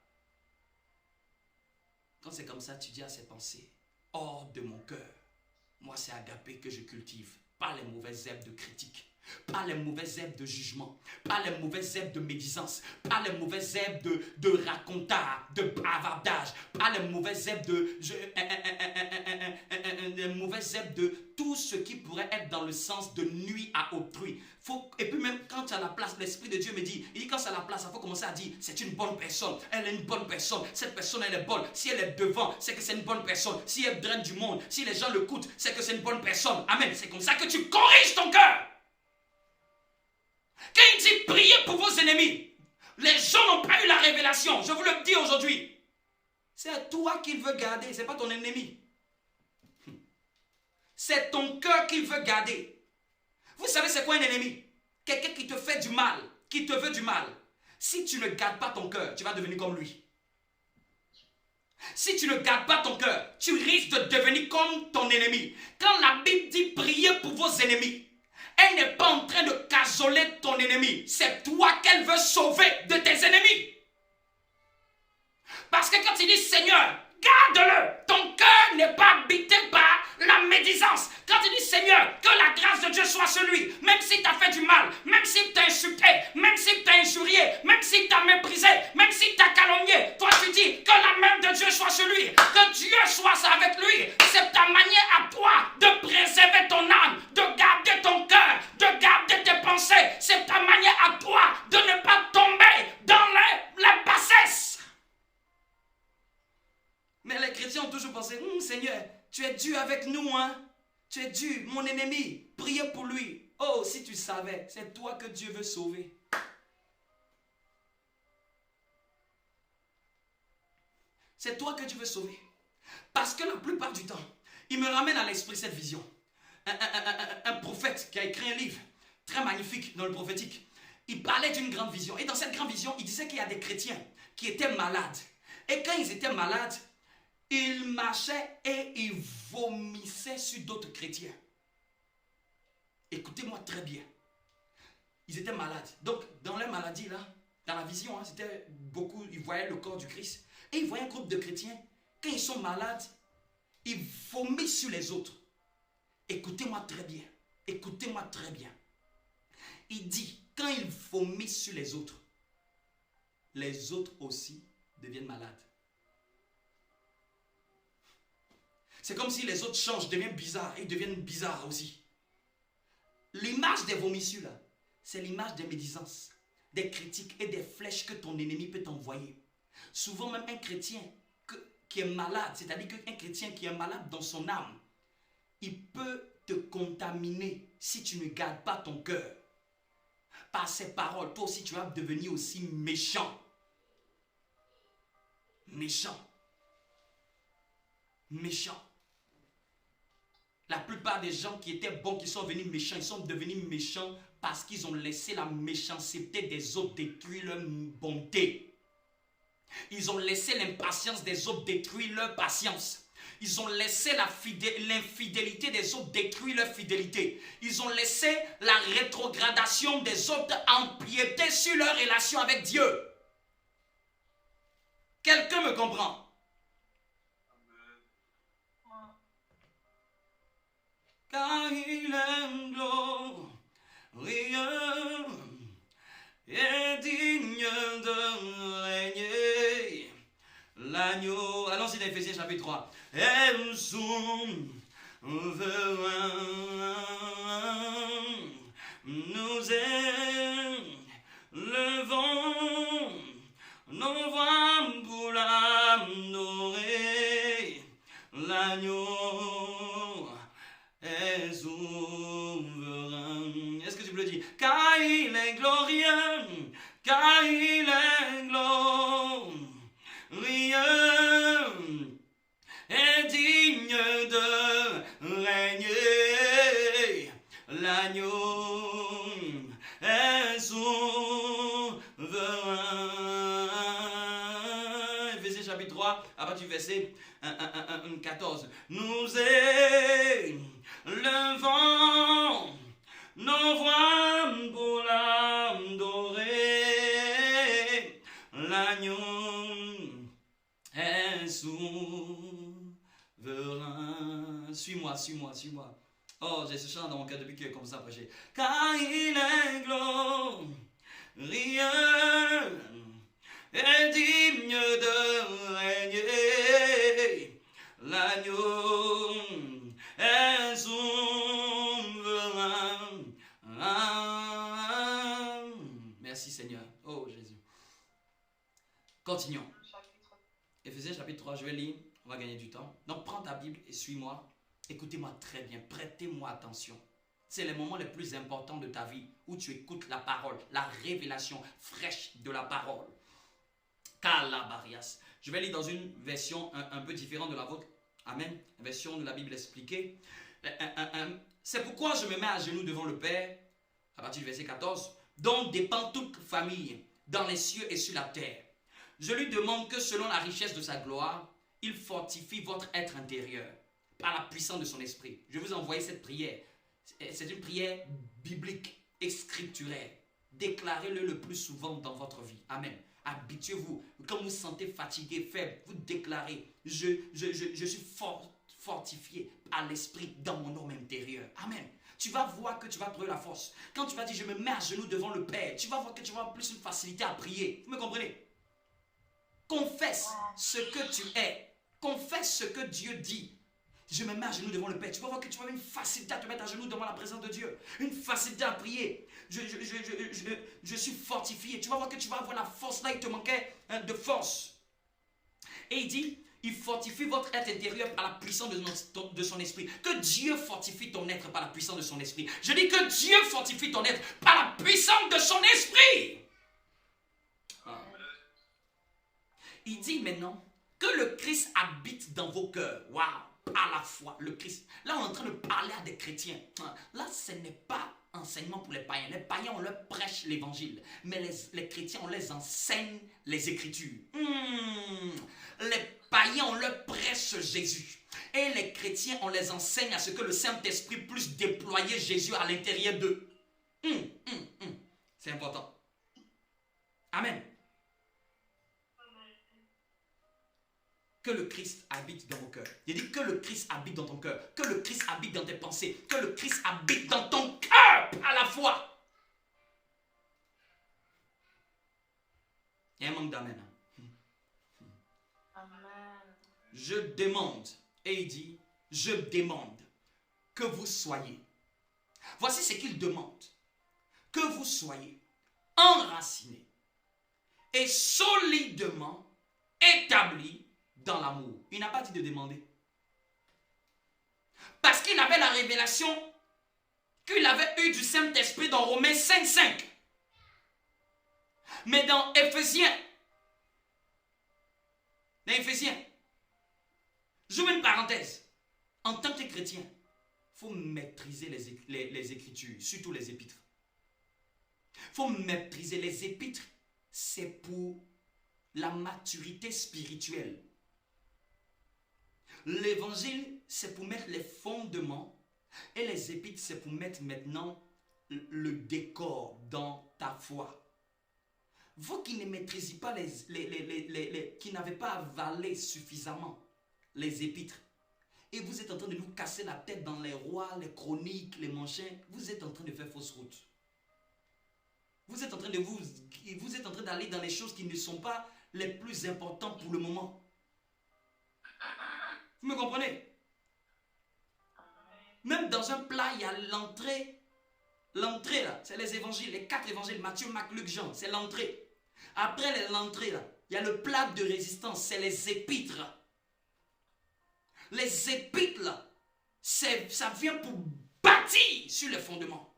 S2: Quand c'est comme ça, tu dis à ces pensées, hors de mon cœur, moi c'est Agapé que je cultive, pas les mauvaises herbes de critique, pas les mauvaises herbes de jugement, pas les mauvaises herbes de médisance, pas les mauvaises herbes de racontard, de bavardage, pas les mauvaises herbes de tout ce qui pourrait être dans le sens de nuire à autrui. Et puis même quand tu as la place, l'Esprit de Dieu me dit, il dit quand c'est à la place, il faut commencer à dire, c'est une bonne personne, elle est une bonne personne, cette personne elle est bonne, si elle est devant, c'est que c'est une bonne personne, si elle draine du monde, si les gens l'écoutent, c'est que c'est une bonne personne. Amen, c'est comme ça que tu corriges ton cœur. Quand il dit priez pour vos ennemis, les gens n'ont pas eu la révélation, je vous le dis aujourd'hui. C'est toi qu'il veut garder, ce n'est pas ton ennemi. C'est ton cœur qu'il veut garder. Vous savez c'est quoi un ennemi? Quelqu'un qui te fait du mal, qui te veut du mal. Si tu ne gardes pas ton cœur, tu vas devenir comme lui. Si tu ne gardes pas ton cœur, tu risques de devenir comme ton ennemi. Quand la Bible dit priez pour vos ennemis, elle n'est pas en train de cajoler ton ennemi. C'est toi qu'elle veut sauver de tes ennemis. Parce que quand il dit Seigneur, garde-le, ton cœur n'est pas habité par la médisance. Quand il dit Seigneur, que la grâce de Dieu soit sur lui, même s'il t'a fait du mal, même s'il t'a insulté, même s'il t'a injurié, même s'il t'a méprisé, même s'il t'a calomnié, toi tu dis que la main de Dieu soit sur lui, que Dieu soit avec lui. C'est ta manière à toi de préserver ton âme, de garder ton cœur, de garder tes pensées. C'est ta manière à toi de ne pas tomber dans la bassesse. Mais les chrétiens ont toujours pensé, Seigneur, tu es dur avec nous, hein? Tu es dur, mon ennemi, priez pour lui. Oh, si tu savais, c'est toi que Dieu veut sauver. C'est toi que Dieu veut sauver. Parce que la plupart du temps, il me ramène à l'esprit cette vision. Un prophète qui a écrit un livre très magnifique dans le prophétique. Il parlait d'une grande vision. Et dans cette grande vision, il disait qu'il y a des chrétiens qui étaient malades. Et quand ils étaient malades, ils marchaient et ils vomissaient sur d'autres chrétiens. Écoutez-moi très bien. Ils étaient malades. Donc, dans leur maladie, là, dans la vision, c'était beaucoup, ils voyaient le corps du Christ. Et ils voyaient un groupe de chrétiens. Quand ils sont malades, ils vomissent sur les autres. Écoutez-moi très bien. Écoutez-moi très bien. Il dit, quand ils vomissent sur les autres aussi deviennent malades. C'est comme si les autres changent, deviennent bizarres, et ils deviennent bizarres aussi. L'image des vomissures, là, c'est l'image des médisances, des critiques et des flèches que ton ennemi peut t'envoyer. Souvent même un chrétien qui est malade, c'est-à-dire qu'un chrétien qui est malade dans son âme, il peut te contaminer si tu ne gardes pas ton cœur. Par ses paroles, toi aussi tu vas devenir aussi méchant. Méchant. Méchant. La plupart des gens qui étaient bons, qui sont devenus méchants, ils sont devenus méchants parce qu'ils ont laissé la méchanceté des autres détruire leur bonté. Ils ont laissé l'impatience des autres détruire leur patience. Ils ont laissé l'infidélité des autres détruire leur fidélité. Ils ont laissé la rétrogradation des autres empiéter sur leur relation avec Dieu. Quelqu'un me comprend? Car il est glorieux et digne de régner. L'agneau, allons-y dans Éphésiens chapitre 3. Et souverain, nous élevons nos voix pour l'adorer. L'agneau est souverain. Est-ce que tu peux le dire? Car il est glorieux, car il est glorieux. chapitre 3, à partir du verset 14. Nous élevons nos voix pour l'adorer. L'agneau est souverain. Suis-moi, suis-moi, suis-moi. Oh, j'ai ce chant dans mon cœur depuis que j'ai commencé à prêcher. Car il est glorieux et digne de régner. L'agneau est souverain. Merci Seigneur. Oh Jésus. Continuons. Éphésiens chapitre 3, je vais lire. On va gagner du temps. Donc prends ta Bible et suis-moi. Écoutez-moi très bien. Prêtez-moi attention. C'est les moments les plus importants de ta vie où tu écoutes la parole, la révélation fraîche de la parole. Calabarias. Je vais lire dans une version un peu différente de la vôtre. Amen. Version de la Bible expliquée. C'est pourquoi je me mets à genoux devant le Père, à partir du verset 14, dont dépend toute famille dans les cieux et sur la terre. Je lui demande que selon la richesse de sa gloire, il fortifie votre être intérieur par la puissance de son esprit. Je vous ai envoyé cette prière. C'est une prière biblique et scripturaire. Déclarez-le le plus souvent dans votre vie. Amen. Habituez-vous. Quand vous vous sentez fatigué, faible, vous déclarez, je suis fortifié par l'esprit dans mon homme intérieur. Amen. Tu vas voir que tu vas trouver la force. Quand tu vas dire, je me mets à genoux devant le Père, tu vas voir que tu vas avoir plus une facilité à prier. Vous me comprenez? Confesse ce que tu es. Confesse ce que Dieu dit. Je me mets à genoux devant le Père. Tu vas voir que tu vas avoir une facilité à te mettre à genoux devant la présence de Dieu. Une facilité à prier. Je suis fortifié. Tu vas voir que tu vas avoir la force. Là, il te manquait de force. Et il dit, il fortifie votre être intérieur par la puissance de son esprit. Que Dieu fortifie ton être par la puissance de son esprit. Je dis que Dieu fortifie ton être par la puissance de son esprit. Il dit maintenant que le Christ habite dans vos cœurs. Waouh! À la foi, le Christ. Là, on est en train de parler à des chrétiens. Là, ce n'est pas enseignement pour les païens. Les païens, on leur prêche l'évangile. Mais les chrétiens, on les enseigne les Écritures. Les païens, on leur prêche Jésus. Et les chrétiens, on les enseigne à ce que le Saint-Esprit puisse déployer Jésus à l'intérieur d'eux. C'est important. Amen. Que le Christ habite dans vos cœurs. Il dit que le Christ habite dans ton cœur. Que le Christ habite dans tes pensées. Que le Christ habite dans ton cœur à la fois. Il y a un manque d'amen. Amen. Je demande. Et il dit, je demande que vous soyez. Voici ce qu'il demande. Que vous soyez enracinés et solidement établis dans l'amour. Il n'a pas dit de demander. Parce qu'il avait la révélation qu'il avait eue du Saint-Esprit dans Romains 5:5. Mais dans Éphésiens, j'ouvre une parenthèse. En tant que chrétien, il faut maîtriser les Écritures, surtout les épîtres. Il faut maîtriser les épîtres. C'est pour la maturité spirituelle. L'évangile, c'est pour mettre les fondements et les épîtres, c'est pour mettre maintenant le décor dans ta foi. Vous qui ne maîtrisez pas qui n'avez pas avalé suffisamment les épîtres, et vous êtes en train de nous casser la tête dans les rois, les chroniques, les machins, vous êtes en train de faire fausse route. Vous êtes en train d'aller dans les choses qui ne sont pas les plus importantes pour le moment. Vous me comprenez? Même dans un plat, il y a l'entrée. L'entrée, là, c'est les évangiles, les 4 évangiles, Matthieu, Marc, Luc, Jean, c'est l'entrée. Après l'entrée, là, il y a le plat de résistance, c'est les épîtres. Les épîtres, là, ça vient pour bâtir sur les fondements.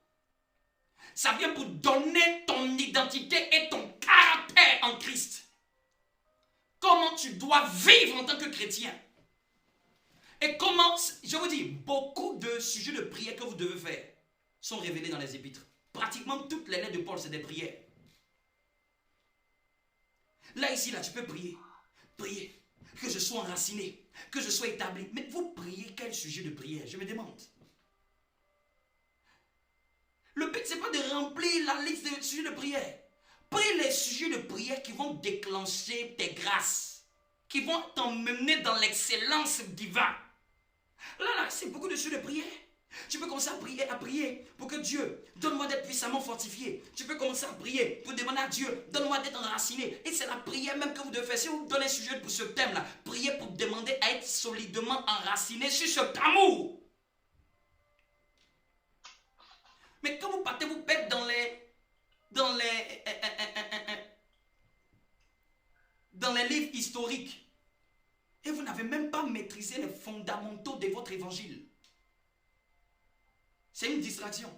S2: Ça vient pour donner ton identité et ton caractère en Christ. Comment tu dois vivre en tant que chrétien. Et comment, je vous dis, beaucoup de sujets de prière que vous devez faire sont révélés dans les épîtres. Pratiquement toutes les lettres de Paul, c'est des prières. Là, ici, là, tu peux prier. Prier. sois enraciné, que je sois établi. Mais vous priez quel sujet de prière? Je me demande. Le but, ce n'est pas de remplir la liste des sujets de prière. Prie les sujets de prière qui vont déclencher tes grâces, qui vont t'emmener dans l'excellence divine. Là, c'est beaucoup de sujets de prière. Tu peux commencer à prier pour que Dieu, donne-moi d'être puissamment fortifié. Tu peux commencer à prier pour demander à Dieu, donne-moi d'être enraciné. Et c'est la prière même que vous devez faire. Si vous donnez un sujet pour ce thème-là, priez pour demander à être solidement enraciné sur cet amour. Mais quand vous partez, vous pète dans les livres historiques. Et vous n'avez même pas maîtrisé les fondamentaux de votre évangile. C'est une distraction.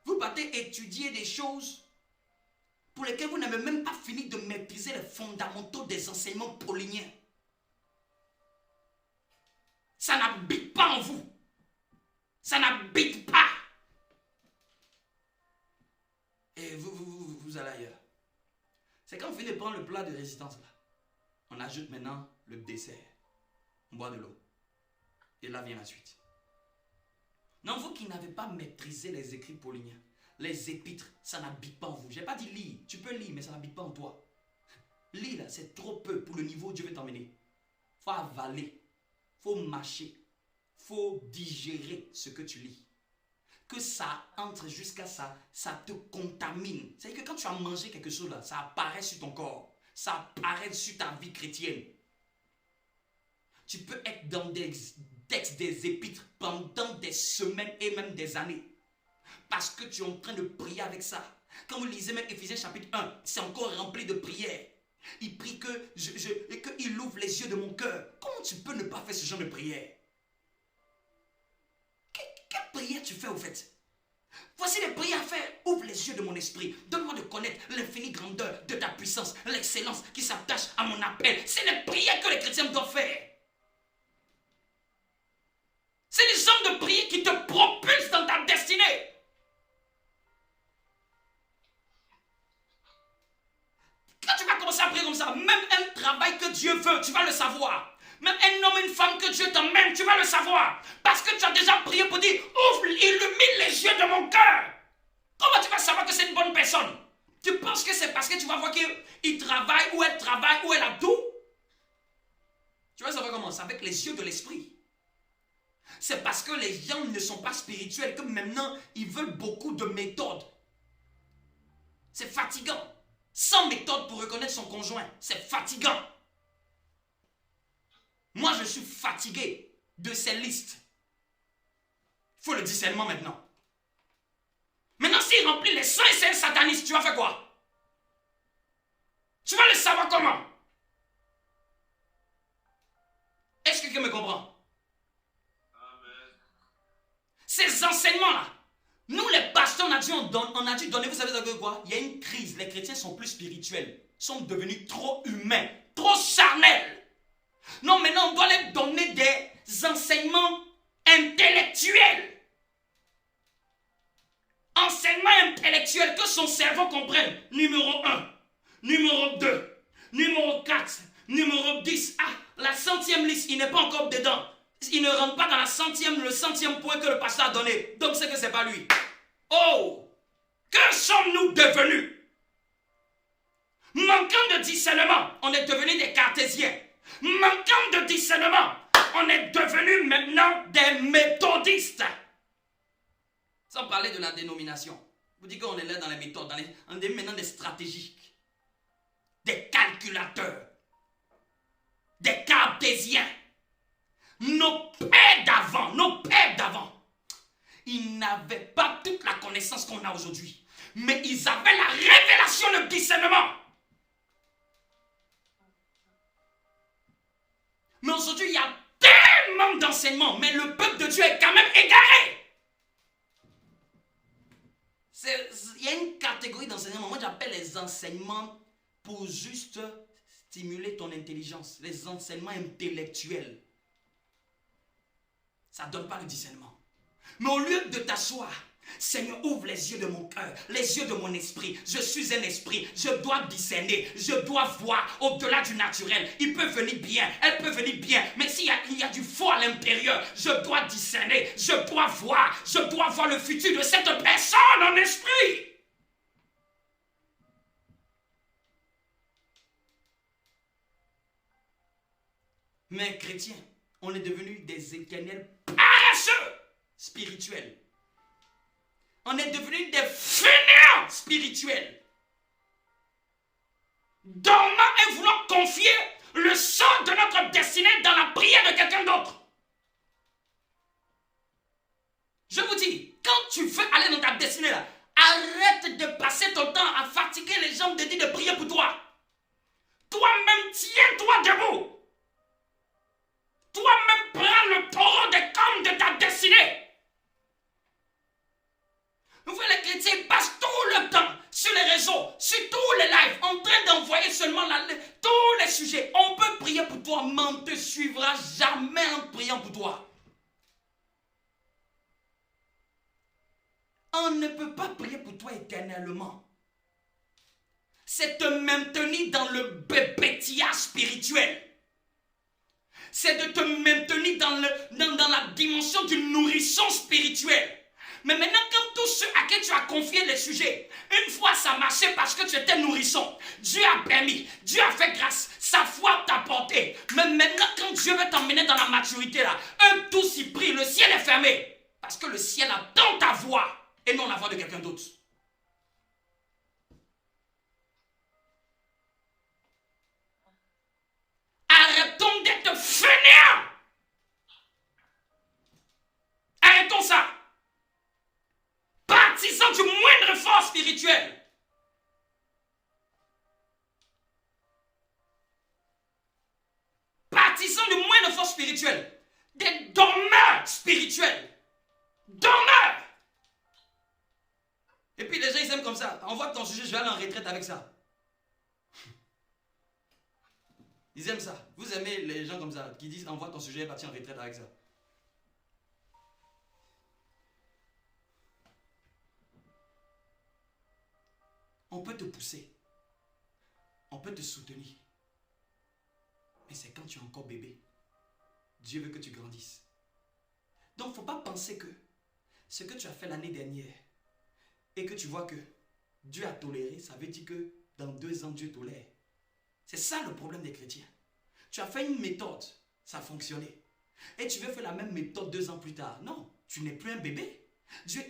S2: Vous partez étudier des choses pour lesquelles vous n'avez même pas fini de maîtriser les fondamentaux des enseignements pauliniens. Ça n'habite pas en vous. Ça n'habite pas. Et vous allez ailleurs. C'est quand on finit de prendre le plat de résistance là. On ajoute maintenant le dessert. On boit de l'eau. Et là vient la suite. Non, vous qui n'avez pas maîtrisé les écrits pauliniens, les épîtres, ça n'habite pas en vous. Je n'ai pas dit lire. Tu peux lire, mais ça n'habite pas en toi. Lire là, c'est trop peu pour le niveau où Dieu veut t'emmener. Il faut avaler. Il faut mâcher. Il faut digérer ce que tu lis. Que ça entre jusqu'à ça, ça te contamine. C'est-à-dire que quand tu as mangé quelque chose là, ça apparaît sur ton corps. Ça apparaît sur ta vie chrétienne. Tu peux être dans des textes des épîtres pendant des semaines et même des années. Parce que tu es en train de prier avec ça. Quand vous lisez même Éphésiens chapitre 1, c'est encore rempli de prières. Il prie qu'il ouvre les yeux de mon cœur. Comment tu peux ne pas faire ce genre de prière? Quelle prière tu fais au fait? Voici les prières à faire. Ouvre les yeux de mon esprit. Donne-moi de connaître l'infinie grandeur de ta puissance, l'excellence qui s'attache à mon appel. C'est les prières que les chrétiens doivent faire. C'est les hommes de prière qui te propulsent dans ta destinée. Quand tu vas commencer à prier comme ça, même un travail que Dieu veut, tu vas le savoir. Même un homme, une femme que Dieu t'emmène, tu vas le savoir. Parce que tu as déjà prié pour dire, ouvre, illumine les yeux de mon cœur. Comment tu vas savoir que c'est une bonne personne? Tu penses que c'est parce que tu vas voir qu'il travaille, ou elle a tout? Tu vas savoir comment? C'est avec les yeux de l'esprit. C'est parce que les gens ne sont pas spirituels que maintenant, ils veulent beaucoup de méthodes. C'est fatigant. Sans méthode pour reconnaître son conjoint, c'est fatigant. Moi, je suis fatigué de ces listes. Il faut le discernement maintenant. Maintenant, s'il remplit les 100 satanistes, tu vas faire quoi? Tu vas le savoir comment? Est-ce que quelqu'un me comprend? Amen. Ces enseignements-là, nous les pasteurs, on a dû donner, vous savez quoi? Il y a une crise, les chrétiens sont plus spirituels, sont devenus trop humains, trop charnels. Non, maintenant on doit leur donner des enseignements intellectuels. Enseignement intellectuel, que son cerveau comprenne. Numéro 1, numéro 2, numéro 4, numéro 10. Ah, la 100e liste, il n'est pas encore dedans. Il ne rentre pas dans le 100e point que le pasteur a donné. Donc c'est que ce n'est pas lui. Oh! Que sommes-nous devenus? Manquant de discernement, on est devenus des cartésiens. Manquant de discernement, on est devenus maintenant des méthodistes. Sans parler de la dénomination. Vous dites qu'on est là dans les méthodes, on est maintenant des stratégiques, des calculateurs, des cartésiens. Nos pères d'avant, ils n'avaient pas toute la connaissance qu'on a aujourd'hui. Mais ils avaient la révélation, le discernement. Mais aujourd'hui, il y a tellement d'enseignements, mais le peuple de Dieu est quand même égaré. Il y a une catégorie d'enseignements, moi j'appelle les enseignements pour juste stimuler ton intelligence, les enseignements intellectuels. Ça ne donne pas le discernement. Mais au lieu de t'asseoir Seigneur, ouvre les yeux de mon cœur, les yeux de mon esprit. Je suis un esprit, je dois discerner, je dois voir au-delà du naturel. Il peut venir bien, elle peut venir bien, mais s'il y a du faux à l'intérieur, je dois discerner, je dois voir le futur de cette personne en esprit. Mais chrétiens, on est devenus des éternels paresseux spirituels. On est devenus des fainéants spirituels. Dormant et voulant confier le sort de notre destinée dans la prière de quelqu'un d'autre. Je vous dis, quand tu veux aller dans ta destinée là, arrête de passer ton temps à fatiguer les gens de dire de prier pour toi. Toi-même, tiens-toi debout. Toi-même, prends le taureau des cornes de ta destinée. Vous voyez, les chrétiens passent tout le temps sur les réseaux, sur tous les lives, en train d'envoyer seulement tous les sujets. On peut prier pour toi, mais on ne te suivra jamais en priant pour toi. On ne peut pas prier pour toi éternellement. C'est te maintenir dans le bébêtillage spirituel. C'est de te maintenir dans la dimension du nourrisson spirituel. Mais maintenant, comme tous ceux à qui tu as confié les sujets, une fois ça marchait parce que tu étais nourrisson. Dieu a permis, Dieu a fait grâce, sa foi t'a porté. Mais maintenant, quand Dieu veut t'emmener dans la maturité, là, eux tous y prient, le ciel est fermé. Parce que le ciel attend ta voix et non la voix de quelqu'un d'autre. Arrêtons d'être fainéants. Arrêtons ça. Partisans du moindre effort spirituel. Partisans du moindre effort spirituel. Des dormeurs spirituels. Dormeurs. Et puis les gens ils aiment comme ça. Envoie ton sujet, je vais aller en retraite avec ça. Ils aiment ça. Vous aimez les gens comme ça qui disent envoie ton sujet et partir en retraite avec ça. On peut te pousser. On peut te soutenir. Mais c'est quand tu es encore bébé. Dieu veut que tu grandisses. Donc il ne faut pas penser que ce que tu as fait l'année dernière et que tu vois que Dieu a toléré, ça veut dire que dans 2 ans Dieu tolère. C'est ça le problème des chrétiens. Tu as fait une méthode, ça a fonctionné. Et tu veux faire la même méthode 2 ans plus tard. Non, tu n'es plus un bébé. Dieu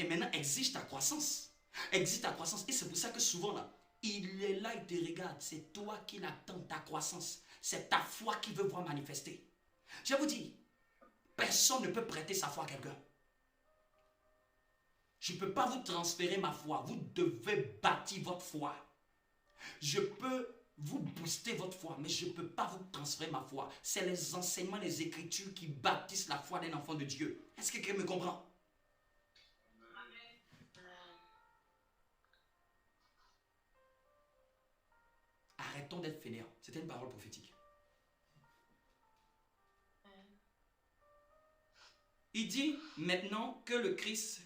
S2: maintenant exige ta croissance. Exige ta croissance. Et c'est pour ça que souvent là, il est là, il te regarde. C'est toi qui l'attends, ta croissance. C'est ta foi qui veut voir manifester. Je vous dis, personne ne peut prêter sa foi à quelqu'un. Je ne peux pas vous transférer ma foi. Vous devez bâtir votre foi. Je peux vous booster votre foi, mais je ne peux pas vous transférer ma foi. C'est les enseignements des Écritures qui bâtissent la foi d'un enfant de Dieu. Est-ce que quelqu'un me comprend? Arrêtons d'être fainéants. C'était une parole prophétique. Il dit maintenant que le Christ,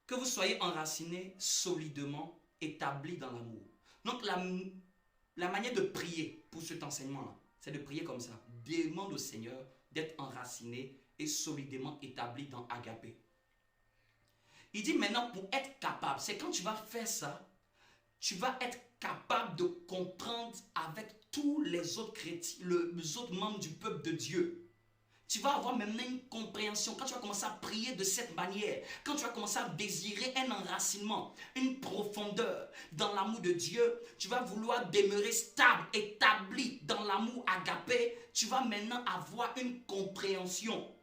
S2: que vous soyez enracinés solidement, établis dans l'amour. Donc la manière de prier pour cet enseignement-là, c'est de prier comme ça. Demande au Seigneur d'être enraciné et solidement établi dans Agapé. Il dit maintenant pour être capable, c'est quand tu vas faire ça, tu vas être capable de comprendre avec tous les autres chrétiens, les autres membres du peuple de Dieu. Tu vas avoir maintenant une compréhension. Quand tu vas commencer à prier de cette manière, quand tu vas commencer à désirer un enracinement, une profondeur dans l'amour de Dieu, tu vas vouloir demeurer stable, établi dans l'amour agapé. Tu vas maintenant avoir une compréhension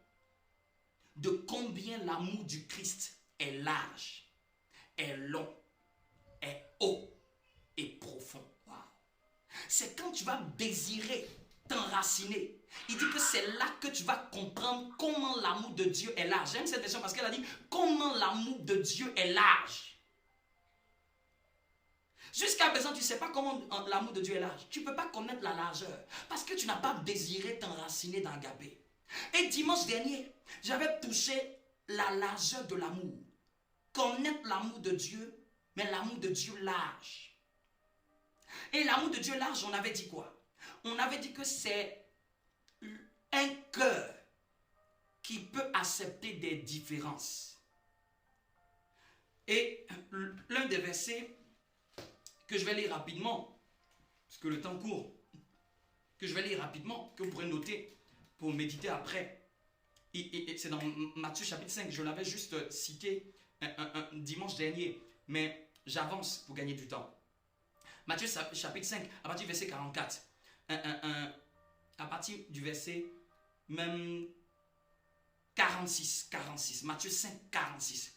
S2: de combien l'amour du Christ est large, est long, est haut et profond. Wow. C'est quand tu vas désirer t'enraciner. Il dit que c'est là que tu vas comprendre comment l'amour de Dieu est large. J'aime cette version parce qu'elle a dit comment l'amour de Dieu est large. Jusqu'à présent, tu ne sais pas comment l'amour de Dieu est large. Tu ne peux pas connaître la largeur parce que tu n'as pas désiré t'enraciner dans Agapé. Et dimanche dernier, j'avais touché la largeur de l'amour. Connaître l'amour de Dieu, mais l'amour de Dieu large. Et l'amour de Dieu large, on avait dit quoi? On avait dit que c'est un cœur qui peut accepter des différences. Et l'un des versets que je vais lire rapidement, parce que le temps court, que je vais lire rapidement, que vous pourrez noter pour méditer après. C'est dans Matthieu chapitre 5, je l'avais juste cité un dimanche dernier, mais j'avance pour gagner du temps. Matthieu chapitre 5, à partir du verset 44, à partir du verset même 46, Matthieu 5, 46.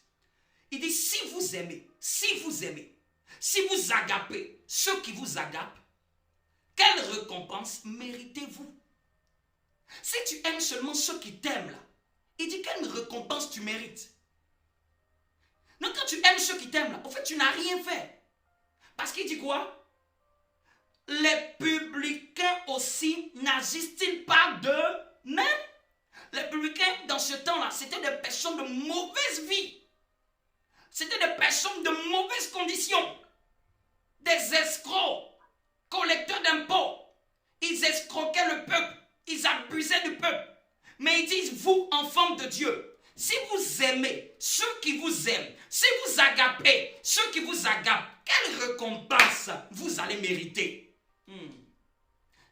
S2: Il dit, si vous aimez, si vous agapez ceux qui vous agapent, quelle récompense méritez-vous? Si tu aimes seulement ceux qui t'aiment là, il dit quelle récompense tu mérites? Donc quand tu aimes ceux qui t'aiment là, en fait tu n'as rien fait. Parce qu'il dit quoi? Les publicains aussi n'agissent-ils pas de même? Les publicains dans ce temps-là, c'était des personnes de mauvaise vie. C'était des personnes de mauvaises conditions. Des escrocs, collecteurs d'impôts. Ils escroquaient le peuple. Ils abusaient du peuple. Mais ils disent, vous, enfants de Dieu, si vous aimez ceux qui vous aiment, si vous agapez ceux qui vous agapent, quelle récompense vous allez mériter?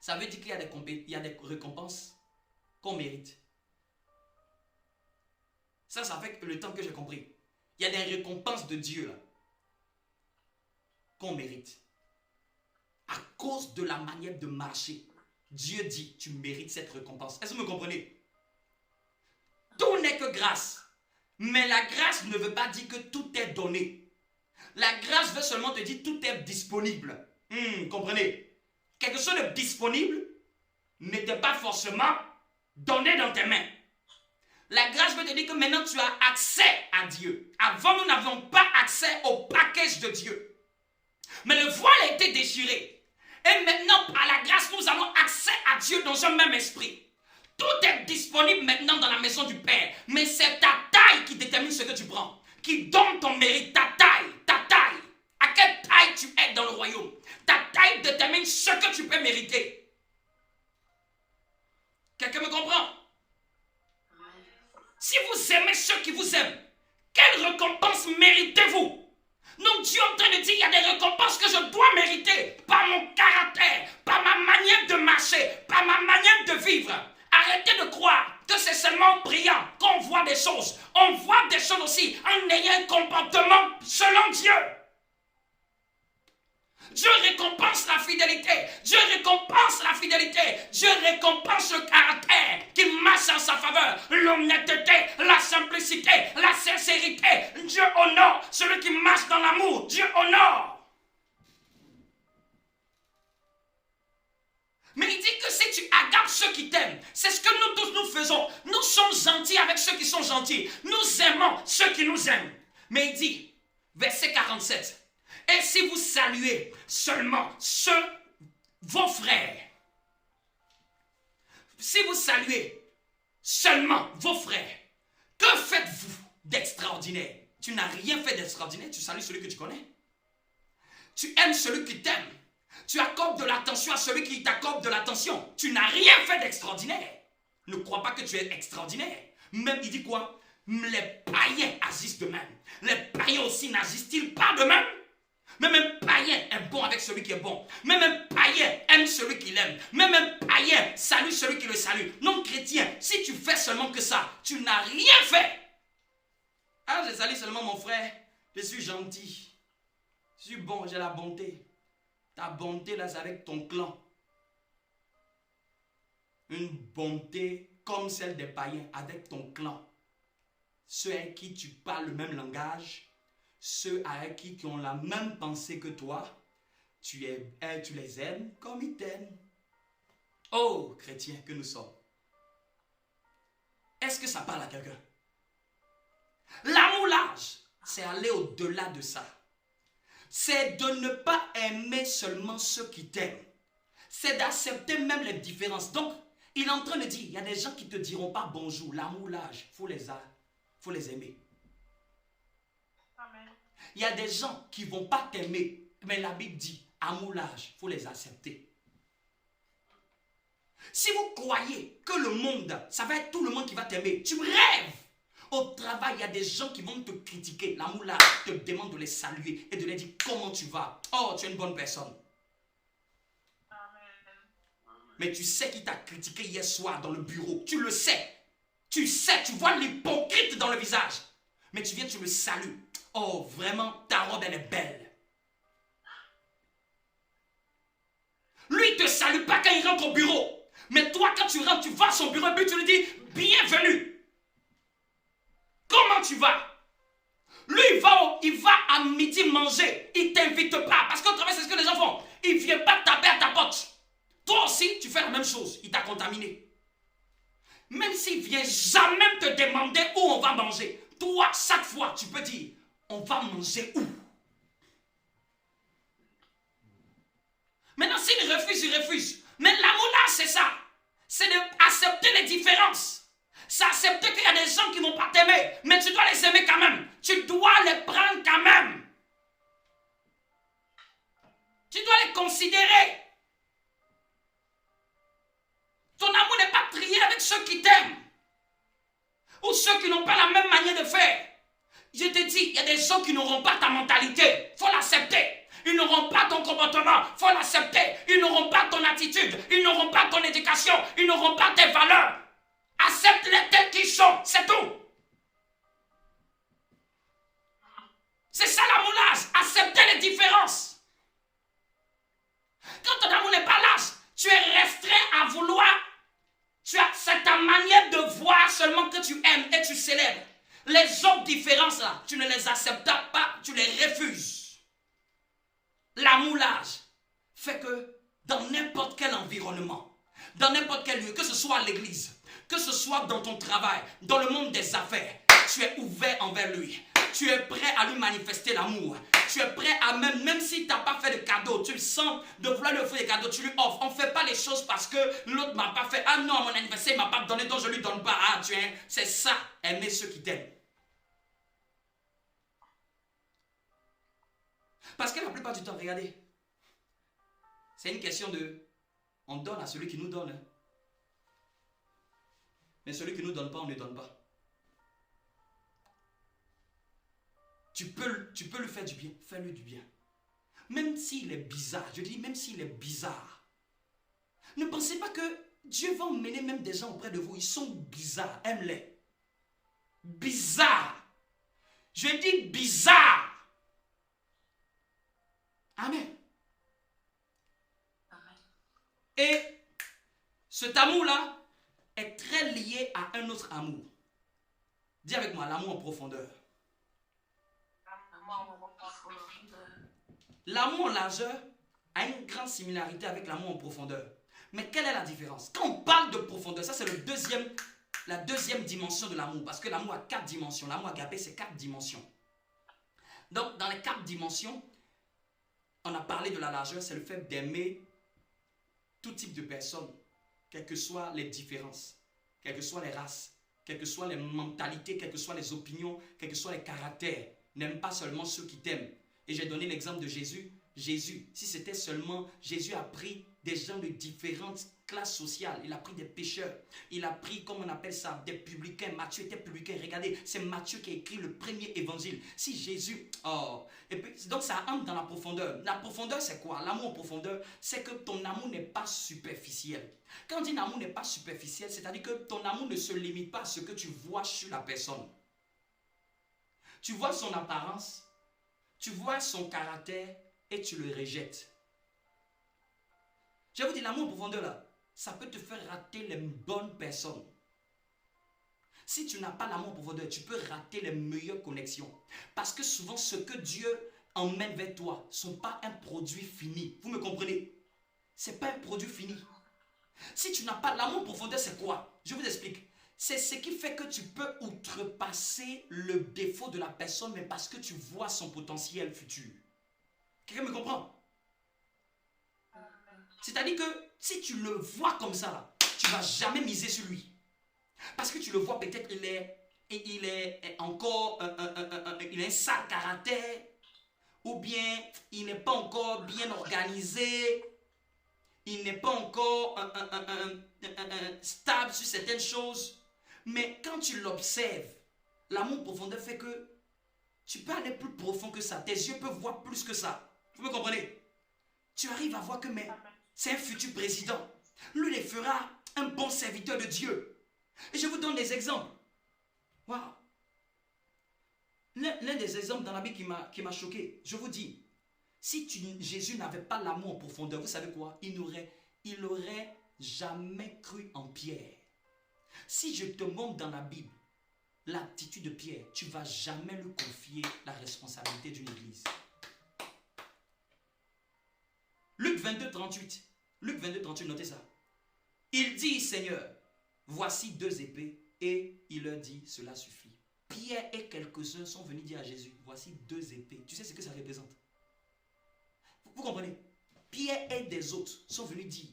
S2: Ça veut dire qu'il y a des récompenses qu'on mérite. Ça fait le temps que j'ai compris. Il y a des récompenses de Dieu là qu'on mérite. À cause de la manière de marcher, Dieu dit, tu mérites cette récompense. Est-ce que vous me comprenez? Tout n'est que grâce. Mais la grâce ne veut pas dire que tout est donné. La grâce veut seulement te dire tout est disponible. Comprenez? Quelque chose de disponible n'était pas forcément donné dans tes mains. La grâce veut te dire que maintenant tu as accès à Dieu. Avant, nous n'avions pas accès au package de Dieu. Mais le voile a été déchiré. Et maintenant, par la grâce, nous avons accès à Dieu dans un même esprit. Tout est disponible maintenant dans la maison du Père. Mais c'est ta taille qui détermine ce que tu prends. Qui donne ton mérite, ta taille. À quelle taille tu es dans le royaume? Ta taille détermine ce que tu peux mériter. Quelqu'un me comprend? Si vous aimez ceux qui vous aiment, quelle récompense méritez-vous? Donc Dieu est en train de dire, il y a des récompenses que je dois mériter par mon caractère, par ma manière de marcher, par ma manière de vivre. Arrêtez de croire que c'est seulement en priant qu'on voit des choses. On voit des choses aussi en ayant un comportement selon Dieu. Dieu récompense la fidélité. Dieu récompense la fidélité. Dieu récompense le caractère qui marche en sa faveur. L'honnêteté, la simplicité, la sincérité. Dieu honore celui qui marche dans l'amour. Dieu honore. Mais il dit que si tu agapes ceux qui t'aiment, c'est ce que nous tous nous faisons. Nous sommes gentils avec ceux qui sont gentils. Nous aimons ceux qui nous aiment. Mais il dit, verset 47, et si vous saluez seulement vos frères, si vous saluez seulement vos frères, que faites-vous d'extraordinaire? Tu n'as rien fait d'extraordinaire, tu salues celui que tu connais. Tu aimes celui qui t'aime. Tu accordes de l'attention à celui qui t'accorde de l'attention. Tu n'as rien fait d'extraordinaire. Ne crois pas que tu es extraordinaire. Même, il dit quoi? Les païens agissent de même. Les païens aussi n'agissent-ils pas de même? Même un païen est bon avec celui qui est bon. Même un païen aime celui qui l'aime. Même un païen salue celui qui le salue. Non chrétien, si tu fais seulement que ça, tu n'as rien fait. Ah, je salue seulement mon frère. Je suis gentil. Je suis bon, j'ai la bonté. Ta bonté là, c'est avec ton clan. Une bonté comme celle des païens avec ton clan. Ceux avec qui tu parles le même langage. Ceux avec qui ont la même pensée que toi, tu les aimes comme ils t'aiment. Oh, chrétiens que nous sommes. Est-ce que ça parle à quelqu'un? L'amour large, c'est aller au-delà de ça. C'est de ne pas aimer seulement ceux qui t'aiment. C'est d'accepter même les différences. Donc, il est en train de dire, il y a des gens qui ne te diront pas bonjour. L'amour large, il faut les il faut les aimer.
S3: Amen.
S2: Il y a des gens qui ne vont pas t'aimer, mais la Bible dit, amour large, il faut les accepter. Si vous croyez que le monde, ça va être tout le monde qui va t'aimer, tu rêves. Au travail, il y a des gens qui vont te critiquer. L'amour large te demande de les saluer et de leur dire comment tu vas. Oh, tu es une bonne personne.
S3: Amen.
S2: Mais tu sais qui t'a critiqué hier soir dans le bureau. Tu le sais. Tu sais, tu vois l'hypocrite dans le visage. Mais tu viens, tu le salues. Oh, vraiment, ta robe, elle est belle. Lui, il ne te salue pas quand il rentre au bureau. Mais toi, quand tu rentres, tu vas à son bureau et puis tu lui dis « Bienvenue ». Comment tu vas? Lui, il va à midi manger. Il ne t'invite pas. Parce qu'au travail, c'est ce que les gens font. Il ne vient pas taper à ta porte. Toi aussi, tu fais la même chose. Il t'a contaminé. Même s'il ne vient jamais te demander où on va manger, toi, chaque fois, tu peux dire « On va manger où ?» Maintenant, s'il refuse, il refuse. Mais l'amour là, c'est ça. C'est d'accepter les différences. C'est accepter qu'il y a des gens qui ne vont pas t'aimer. Mais tu dois les aimer quand même. Tu dois les prendre quand même. Tu dois les considérer. Ton amour n'est pas trié avec ceux qui t'aiment. Ou ceux qui n'ont pas la même manière de faire. Je te dis, il y a des gens qui n'auront pas ta mentalité. Il faut l'accepter. Ils n'auront pas ton comportement, il faut l'accepter. Ils n'auront pas ton attitude, ils n'auront pas ton éducation, ils n'auront pas tes valeurs. Accepte-les tels qu'ils sont, c'est tout. C'est ça l'amour large, accepter les différences. Quand ton amour n'est pas large, tu es restreint à vouloir, c'est ta manière de voir seulement que tu aimes et tu célèbres. Les autres différences là, tu ne les acceptes pas, tu les refuses. L'amour large fait que dans n'importe quel environnement, dans n'importe quel lieu, que ce soit à l'église, que ce soit dans ton travail, dans le monde des affaires, tu es ouvert envers lui. Tu es prêt à lui manifester l'amour. Tu es prêt à même si tu n'as pas fait de cadeau, tu le sens de vouloir lui offrir des cadeaux, tu lui offres. On ne fait pas les choses parce que l'autre ne m'a pas fait. Ah non, à mon anniversaire, il ne m'a pas donné, donc je ne lui donne pas. Ah, c'est ça, aimer ceux qui t'aiment. Parce que la plupart du temps, regardez, c'est une question de, on donne à celui qui nous donne. Mais celui qui ne nous donne pas, on ne donne pas. Tu peux lui faire du bien, fais-lui du bien. Même s'il est bizarre, je dis même s'il est bizarre. Ne pensez pas que Dieu va emmener même des gens auprès de vous, ils sont bizarres, aime-les. Bizarre. Je dis bizarre. Amen.
S3: Amen.
S2: Et cet amour-là est très lié à un autre amour. Dis avec moi, l'amour en profondeur. L'amour en largeur a une grande similarité avec l'amour en profondeur. Mais quelle est la différence? Quand on parle de profondeur, ça c'est la deuxième dimension de l'amour. Parce que l'amour a 4 dimensions. L'amour agapé, c'est 4 dimensions. Donc, dans les 4 dimensions, on a parlé de la largeur, c'est le fait d'aimer tout type de personnes, quelles que soient les différences, quelles que soient les races, quelles que soient les mentalités, quelles que soient les opinions, quels que soient les caractères. N'aime pas seulement ceux qui t'aiment. Et j'ai donné l'exemple de Jésus. Jésus, si c'était seulement, Jésus a pris des gens de différentes classes sociales. Il a pris des pécheurs. Il a pris, comme on appelle ça, des publicains. Matthieu était publicain. Regardez, c'est Matthieu qui a écrit le premier évangile. Si Jésus... Oh, et puis, donc ça entre dans la profondeur. La profondeur, c'est quoi? L'amour en profondeur, c'est que ton amour n'est pas superficiel. Quand on dit l'amour n'est pas superficiel, c'est-à-dire que ton amour ne se limite pas à ce que tu vois sur la personne. Tu vois son apparence, tu vois son caractère et tu le rejettes. Je vous dis, l'amour en profondeur là, ça peut te faire rater les bonnes personnes. Si tu n'as pas l'amour en profondeur, tu peux rater les meilleures connexions. Parce que souvent, ce que Dieu emmène vers toi ne sont pas un produit fini. Vous me comprenez? Ce n'est pas un produit fini. Si tu n'as pas l'amour en profondeur, c'est quoi? Je vous explique. C'est ce qui fait que tu peux outrepasser le défaut de la personne, mais parce que tu vois son potentiel futur. Quelqu'un me comprend? C'est-à-dire que si tu le vois comme ça, là, tu ne vas jamais miser sur lui. Parce que tu le vois, peut-être il est encore, il a un sale caractère, ou bien il n'est pas encore bien organisé, il n'est pas encore stable sur certaines choses. Mais quand tu l'observes, l'amour profondeur fait que tu peux aller plus profond que ça. Tes yeux peuvent voir plus que ça. Vous me comprenez? Tu arrives à voir que mais c'est un futur président. Lui, il fera un bon serviteur de Dieu. Et je vous donne des exemples. Wow. L'un des exemples dans la Bible qui m'a choqué, je vous dis, si Jésus n'avait pas l'amour en profondeur, vous savez quoi? Il n'aurait jamais cru en Pierre. Si je te montre dans la Bible l'attitude de Pierre, tu ne vas jamais lui confier la responsabilité d'une église. Luc 22, 38. Luc 22, 38, notez ça. Il dit, Seigneur, voici 2 épées, et il leur dit, cela suffit. Pierre et quelques-uns sont venus dire à Jésus, voici 2 épées. Tu sais ce que ça représente? Vous comprenez? Pierre et des autres sont venus dire,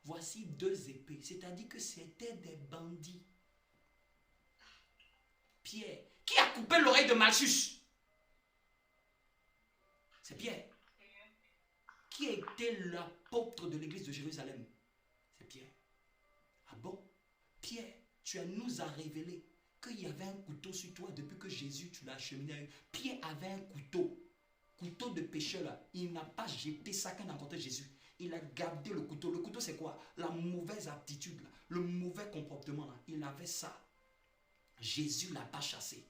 S2: voici 2 épées. C'est-à-dire que c'était des bandits. Pierre, qui a coupé l'oreille de Malchus? C'est Pierre. Qui était l'apôtre de l'église de Jérusalem? C'est Pierre. Ah bon? Pierre, tu nous as révélé qu'il y avait un couteau sur toi depuis que Jésus, tu l'as acheminé. Pierre avait un couteau de pêcheur là. Il n'a pas jeté ça quand il a rencontré Jésus. Il a gardé le couteau. Le couteau, c'est quoi? La mauvaise attitude, là, le mauvais comportement. Là. Il avait ça. Jésus ne l'a pas chassé.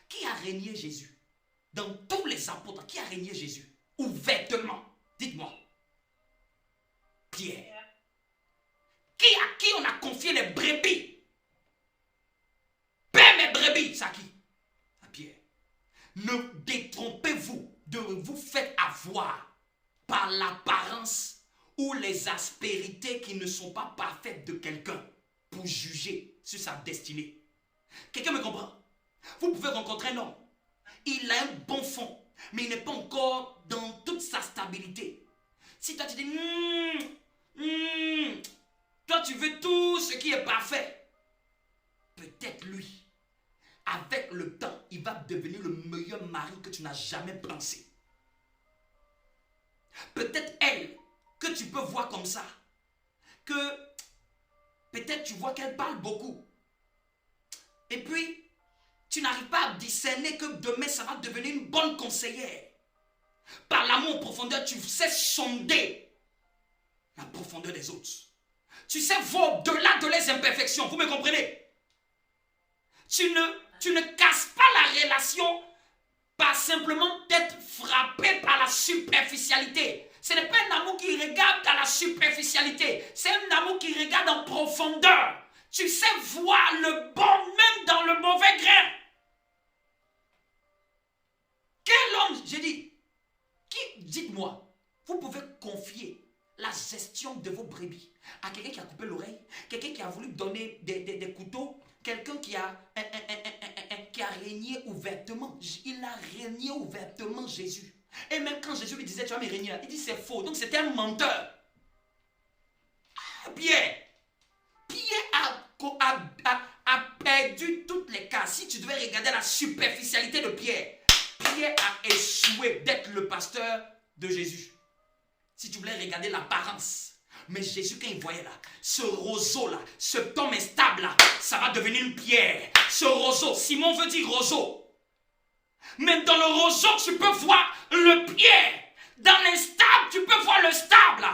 S2: Qui a régné Jésus? Dans tous les apôtres, qui a régné Jésus? Ouvertement. Dites-moi. Pierre. À qui on a confié les brebis? Paix mes brebis, c'est à qui? À Pierre. Ne détrompez-vous de vous faire avoir par l'apparence ou les aspérités qui ne sont pas parfaites de quelqu'un pour juger sur sa destinée. Quelqu'un me comprend? Vous pouvez rencontrer un homme. Il a un bon fond, mais il n'est pas encore dans toute sa stabilité. Si toi tu dis, toi tu veux tout ce qui est parfait, peut-être lui, avec le temps, il va devenir le meilleur mari que tu n'as jamais pensé. Peut-être elle, que tu peux voir comme ça, que peut-être tu vois qu'elle parle beaucoup. Et puis, tu n'arrives pas à discerner que demain, ça va devenir une bonne conseillère. Par l'amour en profondeur, tu sais sonder la profondeur des autres. Tu sais voir au-delà de les imperfections. Vous me comprenez? Tu ne casses pas la relation par simplement d'être frappé par la superficialité. Ce n'est pas un amour qui regarde à la superficialité. C'est un amour qui regarde en profondeur. Tu sais voir le bon même dans le mauvais grain. Quel homme, j'ai dit, dites-moi, vous pouvez confier la gestion de vos brebis à quelqu'un qui a coupé l'oreille, quelqu'un qui a voulu donner des couteaux, quelqu'un qui a régné ouvertement. Il a régné ouvertement Jésus. Et même quand Jésus lui disait, tu vas me régner, il dit c'est faux. Donc c'était un menteur. Pierre a perdu toutes les cas. Si tu devais regarder la superficialité de Pierre a échoué d'être le pasteur de Jésus. Si tu voulais regarder l'apparence. Mais Jésus, quand il voyait là, ce roseau là, ce homme instable là, ça va devenir une pierre. Ce roseau, Simon veut dire roseau. Même dans le roseau, tu peux voir le pierre. Dans l'instable, tu peux voir le stable.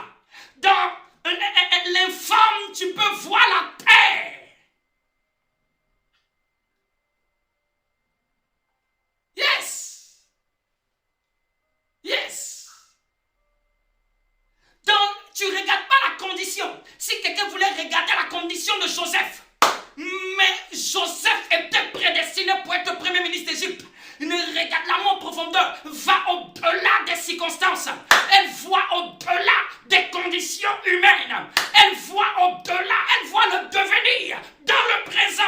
S2: Dans l'informe, tu peux voir la terre. Yes. Yes. Donc, tu ne regardes pas la condition. Si quelqu'un voulait regarder la condition de Joseph, mais Joseph était prédestiné pour être premier ministre d'Égypte. Ne regarde l'amour en profondeur, va au-delà des circonstances. Elle voit au-delà des conditions humaines. Elle voit au-delà, elle voit le devenir dans le présent.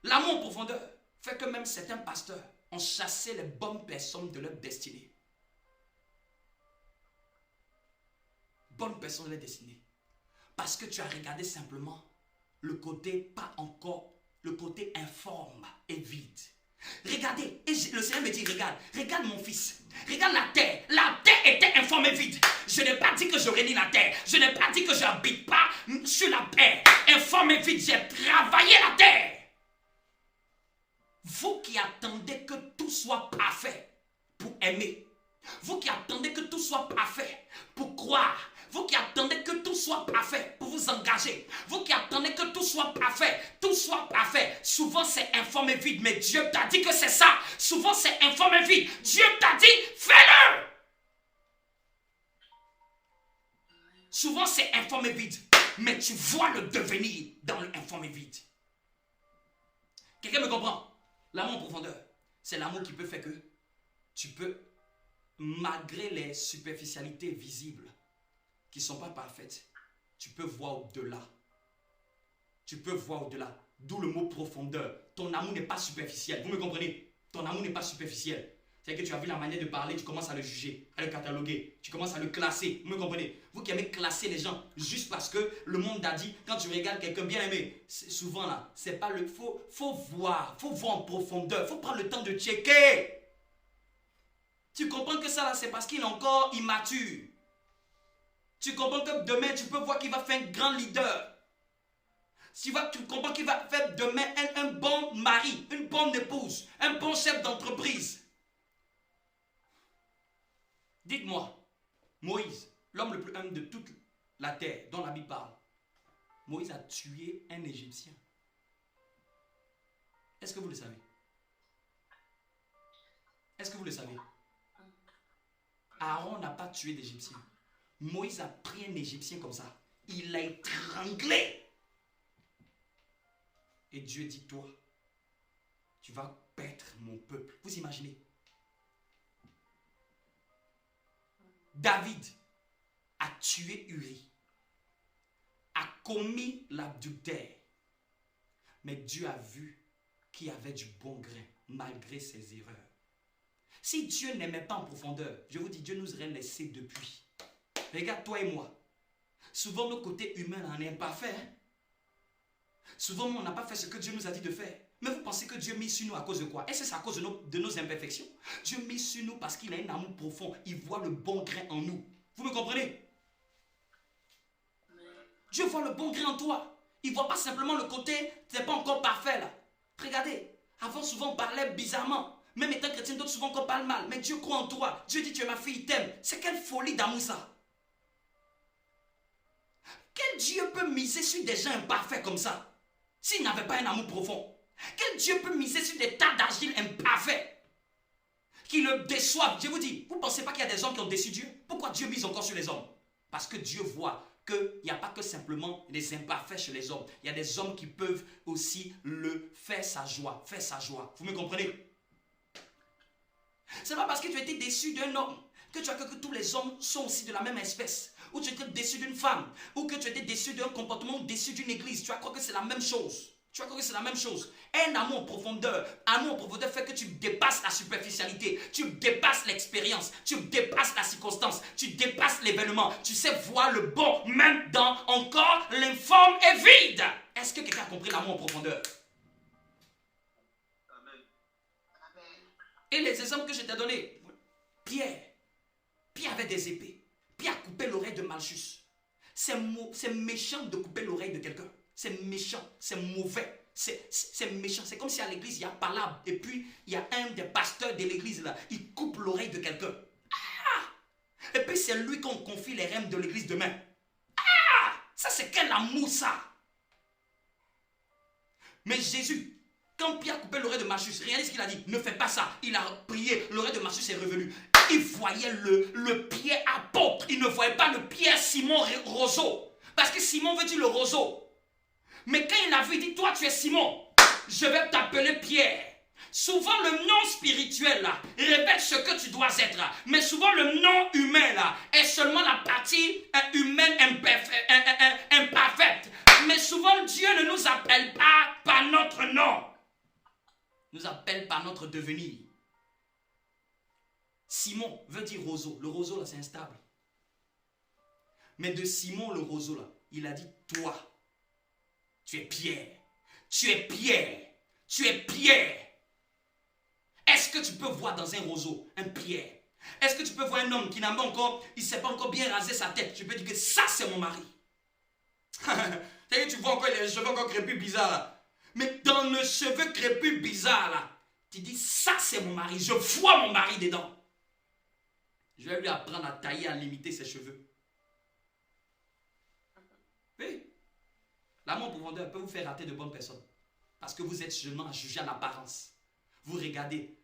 S2: L'amour en profondeur fait que même certains pasteurs ont chassé les bonnes personnes de leur destinée. Bonnes personnes de leur destinée. Parce que tu as regardé simplement le côté pas encore, le côté informe et vide. Regardez, et le Seigneur me dit, regarde mon fils, regarde la terre était informe et vide. Je n'ai pas dit que je réunis la terre, je n'ai pas dit que je n'habite pas sur la terre, informe et vide, j'ai travaillé la terre. Vous qui attendez que tout soit parfait pour aimer, vous qui attendez que tout soit parfait pour croire, vous qui attendez que tout soit parfait pour vous engager, vous qui attendez que tout soit parfait, souvent c'est informe et vide, mais Dieu t'a dit que c'est ça, souvent c'est informe et vide, Dieu t'a dit fais-le. Souvent c'est informe et vide, mais tu vois le devenir dans l'informe et vide. Quelqu'un me comprend? L'amour en profondeur, c'est l'amour qui peut faire que tu peux, malgré les superficialités visibles qui ne sont pas parfaites, tu peux voir au-delà. Tu peux voir au-delà. D'où le mot profondeur. Ton amour n'est pas superficiel. Vous me comprenez? Ton amour n'est pas superficiel. C'est que tu as vu la manière de parler, tu commences à le juger, à le cataloguer, tu commences à le classer. Vous me comprenez? Vous qui aimez classer les gens juste parce que le monde a dit, quand tu regardes quelqu'un bien aimé, souvent là, c'est pas le faut voir en profondeur, faut prendre le temps de checker. Tu comprends que ça là, c'est parce qu'il est encore immature. Tu comprends que demain, tu peux voir qu'il va faire un grand leader. Tu comprends qu'il va faire demain un bon mari, une bonne épouse, un bon chef d'entreprise. Dites-moi, Moïse, l'homme le plus humble de toute la terre dont la Bible parle, Moïse a tué un Égyptien. Est-ce que vous le savez? Est-ce que vous le savez? Aaron n'a pas tué d'Égyptien. Moïse a pris un Égyptien comme ça. Il l'a étranglé. Et Dieu dit, toi, tu vas paître mon peuple. Vous imaginez? David a tué Uri, a commis l'adultère. Mais Dieu a vu qu'il y avait du bon grain malgré ses erreurs. Si Dieu n'aimait pas en profondeur, je vous dis, Dieu nous aurait laissé depuis. Regarde toi et moi. Souvent, nos côtés humains, on est imparfaits. Hein? Souvent, on n'a pas fait ce que Dieu nous a dit de faire. Mais vous pensez que Dieu mise sur nous à cause de quoi? Est-ce que c'est à cause de nos imperfections? Dieu mise sur nous parce qu'il a un amour profond. Il voit le bon grain en nous. Vous me comprenez? Dieu voit le bon grain en toi. Il ne voit pas simplement le côté, tu n'es pas encore parfait là. Regardez, avant souvent on parlait bizarrement. Même étant chrétien, d'autres souvent qu'on parle mal. Mais Dieu croit en toi. Dieu dit, tu es ma fille, il t'aime. C'est quelle folie d'amour ça? Quel Dieu peut miser sur des gens imparfaits comme ça? S'il n'avait pas un amour profond. Quel Dieu peut miser sur des tas d'argile imparfaits qui le déçoivent? Je vous dis, vous ne pensez pas qu'il y a des hommes qui ont déçu Dieu? Pourquoi Dieu mise encore sur les hommes? Parce que Dieu voit qu'il n'y a pas que simplement des imparfaits chez les hommes. Il y a des hommes qui peuvent aussi faire sa joie. Faire sa joie. Vous me comprenez? C'est pas parce que tu as été déçu d'un homme que tu as que tous les hommes sont aussi de la même espèce. Ou tu as été déçu d'une femme. Ou que tu as été déçu d'un comportement ou déçu d'une église. Tu vas croire que c'est la même chose. Tu vas croire que c'est la même chose. Un amour en profondeur. Amour en profondeur fait que tu dépasses la superficialité. Tu dépasses l'expérience. Tu dépasses la circonstance. Tu dépasses l'événement. Tu sais voir le bon même dans encore l'informe et vide. Est-ce que quelqu'un a compris l'amour en profondeur? Et les exemples que je t'ai donnés, Pierre avait des épées. Pierre a coupé l'oreille de Malchus. C'est méchant de couper l'oreille de quelqu'un. C'est méchant, c'est mauvais, c'est méchant. C'est comme si à l'église, il y a palabre. Et puis, il y a un des pasteurs de l'église là, il coupe l'oreille de quelqu'un. Ah! Et puis, c'est lui qu'on confie les rênes de l'église demain. Ah! Ça, c'est quel amour ça? Mais Jésus, quand Pierre a coupé l'oreille de Malchus, regardez ce qu'il a dit. Ne fais pas ça. Il a prié, l'oreille de Malchus est revenue. Il voyait le pied apôtre. Il ne voyait pas le pied Simon roseau. Parce que Simon veut dire le roseau. Mais quand il a vu, il dit, toi tu es Simon. Je vais t'appeler Pierre. Souvent le nom spirituel là, répète ce que tu dois être là. Mais souvent le nom humain là, est seulement la partie humaine imparfaite. Mais souvent Dieu ne nous appelle pas par notre nom. Nous appelle par notre devenir. Simon veut dire roseau. Le roseau là c'est instable. Mais de Simon le roseau là, il a dit toi. Tu es Pierre. Tu es Pierre. Tu es Pierre. Est-ce que tu peux voir dans un roseau un Pierre? Est-ce que tu peux voir un homme qui n'a pas encore, il ne s'est pas encore bien rasé sa tête? Tu peux dire que ça, c'est mon mari. Tu vois encore les cheveux encore crépus bizarres là. Mais dans le cheveu crépus bizarre là, tu dis ça, c'est mon mari. Je vois mon mari dedans. Je vais lui apprendre à tailler, à limiter ses cheveux. Oui. L'amour en profondeur peut vous faire rater de bonnes personnes. Parce que vous êtes seulement à juger à l'apparence. Vous regardez.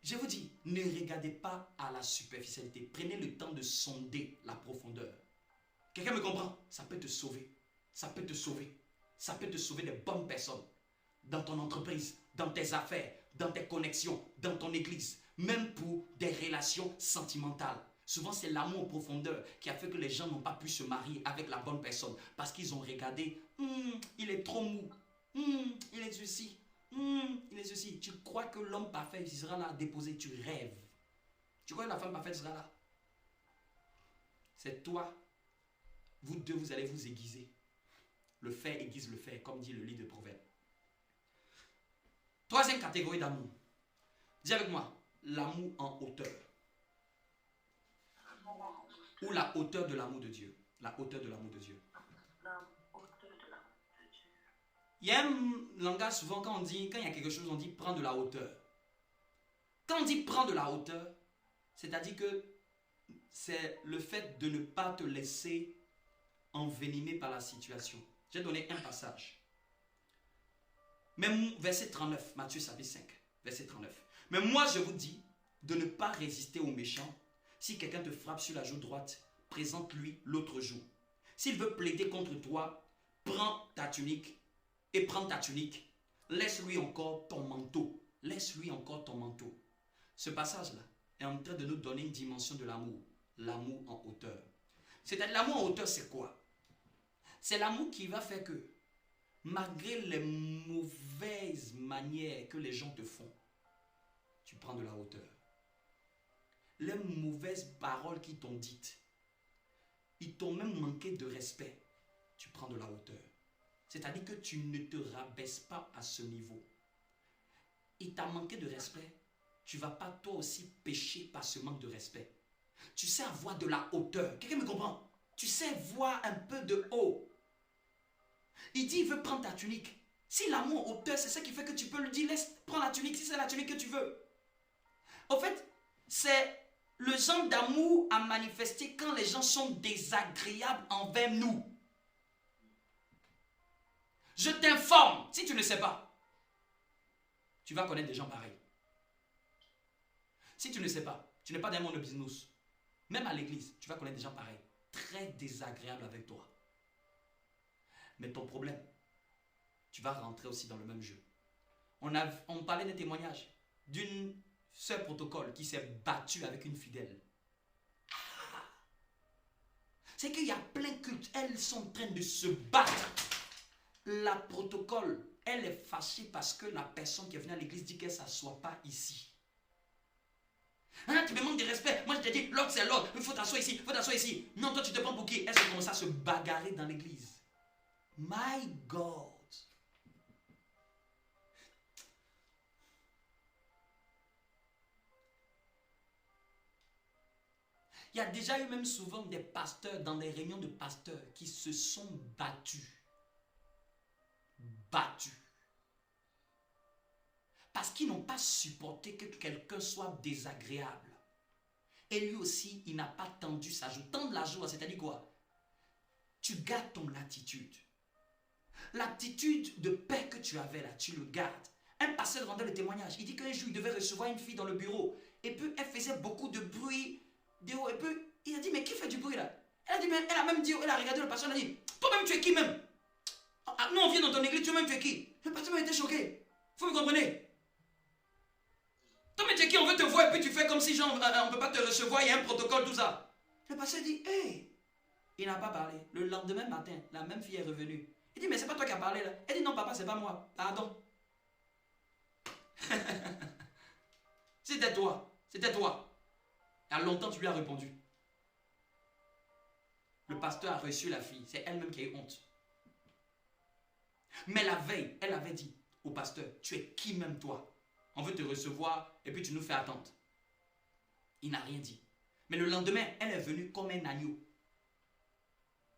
S2: Je vous dis, ne regardez pas à la superficialité. Prenez le temps de sonder la profondeur. Quelqu'un me comprend? Ça peut te sauver. Ça peut te sauver. Ça peut te sauver de bonnes personnes. Dans ton entreprise, dans tes affaires, dans tes connexions, dans ton église. Même pour des relations sentimentales. Souvent, c'est l'amour en profondeur qui a fait que les gens n'ont pas pu se marier avec la bonne personne. Parce qu'ils ont regardé, il est trop mou. Il est ceci. Il est ceci. Tu crois que l'homme parfait il sera là à déposer. Tu rêves. Tu crois que la femme parfaite sera là. C'est toi. Vous deux, vous allez vous aiguiser. Le fait aiguise le fait, comme dit le livre de Proverbes. Troisième catégorie d'amour. Dis avec moi, l'amour en hauteur. Ou la hauteur de l'amour de Dieu. La hauteur de l'amour de Dieu. Il y a un langage souvent quand il y a quelque chose, on dit prends de la hauteur. Quand on dit prends de la hauteur, c'est-à-dire que c'est le fait de ne pas te laisser envenimer par la situation. J'ai donné un passage. Même verset 39, Matthieu chapitre 5, verset 39. Mais moi je vous dis de ne pas résister aux méchants. Si quelqu'un te frappe sur la joue droite, présente-lui l'autre joue. S'il veut plaider contre toi, prends ta tunique. Et prends ta tunique, laisse-lui encore ton manteau. Laisse-lui encore ton manteau. Ce passage-là est en train de nous donner une dimension de l'amour. L'amour en hauteur. C'est-à-dire, l'amour en hauteur, c'est quoi? C'est l'amour qui va faire que, malgré les mauvaises manières que les gens te font, tu prends de la hauteur. Les mauvaises paroles qu'ils t'ont dites, ils t'ont même manqué de respect, tu prends de la hauteur. C'est-à-dire que tu ne te rabaisses pas à ce niveau. Il t'a manqué de respect. Tu ne vas pas toi aussi pécher par ce manque de respect. Tu sais avoir de la hauteur. Quelqu'un me comprend? Tu sais voir un peu de haut. Il dit, il veut prendre ta tunique. Si l'amour en hauteur, c'est ça qui fait que tu peux lui dire, laisse, prends la tunique si c'est la tunique que tu veux. En fait, c'est le genre d'amour à manifester quand les gens sont désagréables envers nous. Je t'informe, si tu ne sais pas, tu vas connaître des gens pareils. Si tu ne sais pas, tu n'es pas dans le monde de business, même à l'église, tu vas connaître des gens pareils, très désagréables avec toi. Mais ton problème, tu vas rentrer aussi dans le même jeu. On parlait d'un témoignage d'une sœur protocole qui s'est battue avec une fidèle. C'est qu'il y a plein de cultes, elles sont en train de se battre. La protocole, elle est fâchée parce que la personne qui est venue à l'église dit qu'elle ne s'assoit pas ici. Hein, tu me manques de respect. Moi je te dis, l'ordre c'est l'ordre. Il faut t'asseoir ici, il faut t'asseoir ici. Non, toi tu te prends pour qui? Elle se commence à se bagarrer dans l'église. My God. Il y a déjà eu même souvent des pasteurs dans des réunions de pasteurs qui se sont battus. Parce qu'ils n'ont pas supporté que quelqu'un soit désagréable. Et lui aussi, il n'a pas tendu sa joue. Tendre la joue, c'est-à-dire quoi? Tu gardes ton attitude. L'attitude de paix que tu avais là, tu le gardes. Un pasteur rendait le témoignage. Il dit qu'un jour, il devait recevoir une fille dans le bureau. Et puis, elle faisait beaucoup de bruit. Et puis, il a dit, mais qui fait du bruit là? Elle a dit, mais elle a même dit, elle a regardé le pasteur, elle a dit, toi-même, tu es qui même? Ah, nous, on vient dans ton église, toi-même, tu es qui? Le pasteur m'a été choqué. Vous me comprenez? Toi-même, tu es qui? On veut te voir et puis tu fais comme si genre, on ne peut pas te recevoir, il y a un protocole, tout ça. Le pasteur dit, hey! Il n'a pas parlé. Le lendemain matin, la même fille est revenue. Il dit, mais c'est pas toi qui as parlé là. Elle dit, non, papa, c'est pas moi. Pardon. C'était toi. C'était toi. Il y a longtemps, tu lui as répondu. Le pasteur a reçu la fille. C'est elle-même qui a eu honte. Mais la veille, elle avait dit au pasteur, tu es qui même toi? On veut te recevoir et puis tu nous fais attendre. Il n'a rien dit. Mais le lendemain, elle est venue comme un agneau.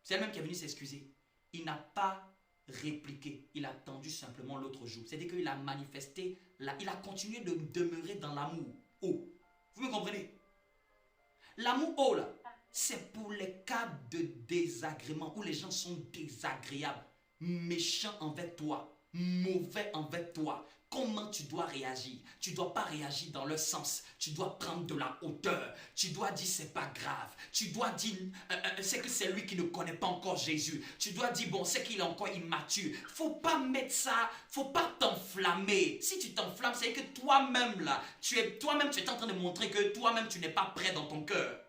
S2: C'est elle-même qui est venue s'excuser. Il n'a pas répliqué. Il a attendu simplement l'autre jour. C'est-à-dire qu'il a manifesté, il a continué de demeurer dans l'amour haut. Vous me comprenez? L'amour haut, là, c'est pour les cas de désagrément où les gens sont désagréables, méchants envers toi, mauvais envers toi. Comment tu dois réagir? Tu ne dois pas réagir dans le sens. Tu dois prendre de la hauteur. Tu dois dire c'est pas grave. Tu dois dire c'est que c'est lui qui ne connaît pas encore Jésus. Tu dois dire bon c'est qu'il est encore immature. Faut pas mettre ça. Faut pas t'enflammer. Si tu t'enflammes, c'est que toi-même là, tu es en train de montrer que toi-même tu n'es pas prêt dans ton cœur.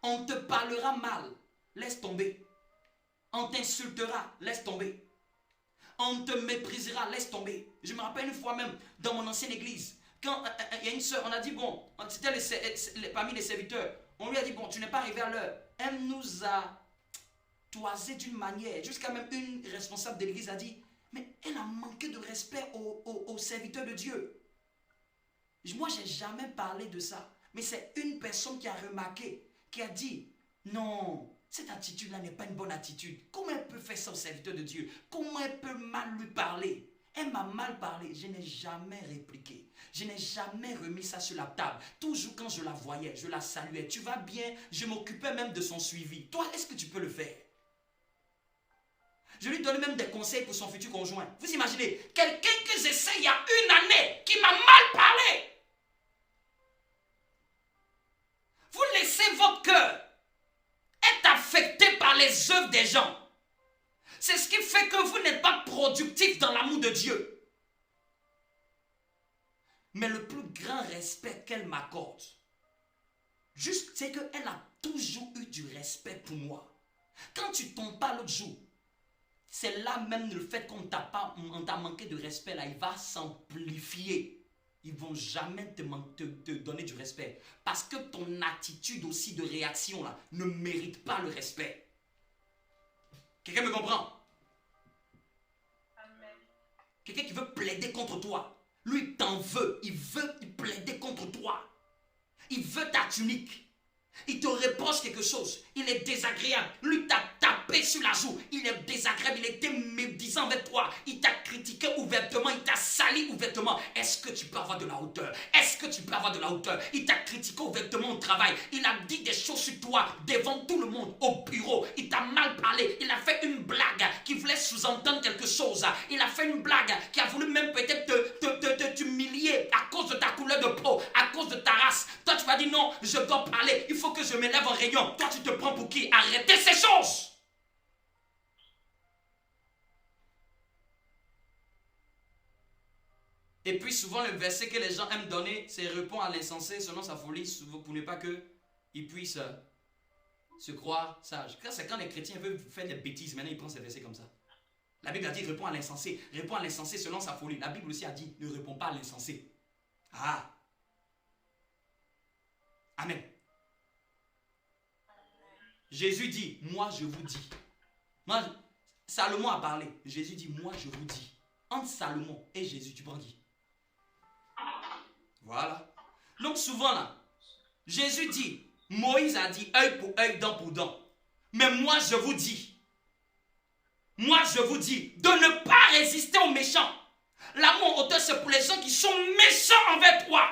S2: On te parlera mal, laisse tomber. On t'insultera, laisse tomber. On te méprisera, laisse tomber. Je me rappelle une fois même, dans mon ancienne église, quand il y a une soeur, on a dit, bon, c'était parmi les serviteurs, on lui a dit, bon, tu n'es pas arrivé à l'heure. Elle nous a toisé d'une manière, jusqu'à même une responsable de l'église a dit, mais elle a manqué de respect aux serviteurs de Dieu. Moi, je n'ai jamais parlé de ça, mais c'est une personne qui a remarqué, qui a dit, non, cette attitude-là n'est pas une bonne attitude. Comment elle peut faire ça au serviteur de Dieu? Comment elle peut mal lui parler? Elle m'a mal parlé. Je n'ai jamais répliqué. Je n'ai jamais remis ça sur la table. Toujours quand je la voyais, je la saluais. Tu vas bien? Je m'occupais même de son suivi. Toi, est-ce que tu peux le faire? Je lui donne même des conseils pour son futur conjoint. Vous imaginez? Quelqu'un que j'essaie il y a une année qui m'a mal parlé. Vous laissez votre cœur être affecté par les œuvres des gens. C'est ce qui fait que vous n'êtes pas productif dans l'amour de Dieu. Mais le plus grand respect qu'elle m'accorde, juste c'est qu'elle a toujours eu du respect pour moi. Quand tu tombes pas l'autre jour, c'est là même le fait qu'on t'a manqué de respect, là, il va s'amplifier. Ils ne vont jamais te donner du respect. Parce que ton attitude aussi de réaction là, ne mérite pas le respect. Quelqu'un me comprend? Amen. Quelqu'un qui veut plaider contre toi. Lui, il t'en veut. Il veut plaider contre toi. Il veut ta tunique. Il te reproche quelque chose. Il est désagréable. Lui t'a tapé sur la joue. Il est désagréable. Il était médisant avec toi. Il t'a critiqué ouvertement. Il t'a sali ouvertement. Est-ce que tu peux avoir de la hauteur? Est-ce que tu peux avoir de la hauteur? Il t'a critiqué ouvertement au travail. Il a dit des choses sur toi devant tout le monde au bureau. Il t'a mal parlé. Il a fait une blague qui voulait sous-entendre quelque chose. Il a fait une blague qui a voulu même peut-être t'humilier à cause de ta couleur de peau, à cause de ta race. Toi, tu vas dire non, je dois parler. Il faut que je m'élève en rayon. Toi, tu te prends pour qui? Arrêtez ces choses. Et puis souvent le verset que les gens aiment donner, c'est répond à l'insensé selon sa folie, pour ne pas qu'il puisse se croire sage. C'est quand les chrétiens veulent faire des bêtises, maintenant ils prennent ces versets comme ça. La Bible a dit réponds à l'insensé selon sa folie. La Bible aussi a dit ne réponds pas à l'insensé. Ah. Amen. Jésus dit, moi je vous dis. Salomon a parlé. Jésus dit, moi je vous dis. Entre Salomon et Jésus, tu prends qui? Voilà. Donc souvent là, Jésus dit, Moïse a dit œil pour œil, dent pour dent. Mais moi je vous dis de ne pas résister aux méchants. L'amour auteur, c'est pour les gens qui sont méchants envers toi.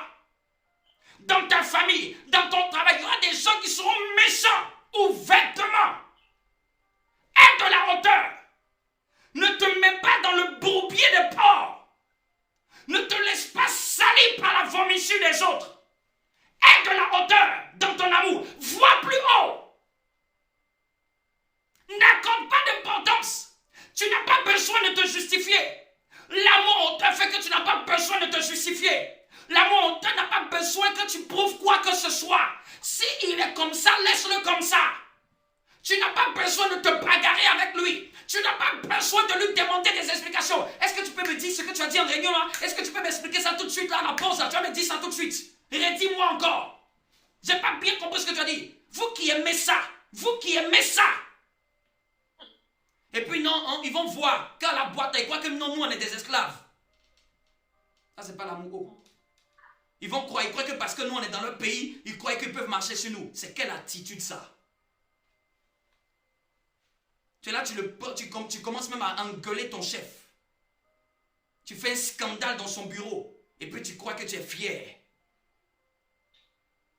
S2: Dans ta famille, dans ton travail, il y aura des gens qui seront méchants ouvertement. Aie de la hauteur. Ne te mets pas dans le bourbier de porc. Ne te laisse pas salir par la vomissure des autres. Aie de la hauteur dans ton amour. Vois plus haut. N'accorde pas d'importance. Tu n'as pas besoin de te justifier. L'amour auteur fait que tu n'as pas besoin de te justifier. L'amour auteur n'a pas besoin que tu prouves quoi que ce soit. S'il est comme ça, laisse-le comme ça. Tu n'as pas besoin de te bagarrer avec lui. Tu n'as pas besoin de lui demander des explications. Est-ce que tu peux me dire ce que tu as dit en réunion là? Est-ce que tu peux m'expliquer ça tout de suite là à la pause là? Tu vas me dire ça tout de suite. Redis-moi encore. J'ai pas bien compris ce que tu as dit. Vous qui aimez ça. Et puis non, ils vont voir qu'à la boîte, ils croient que non, nous on est des esclaves. Ça c'est pas l'amour. Ils croient que parce que nous on est dans leur pays, ils croient qu'ils peuvent marcher sur nous. C'est quelle attitude ça? Tu es là, tu commences même à engueuler ton chef. Tu fais un scandale dans son bureau. Et puis tu crois que tu es fier.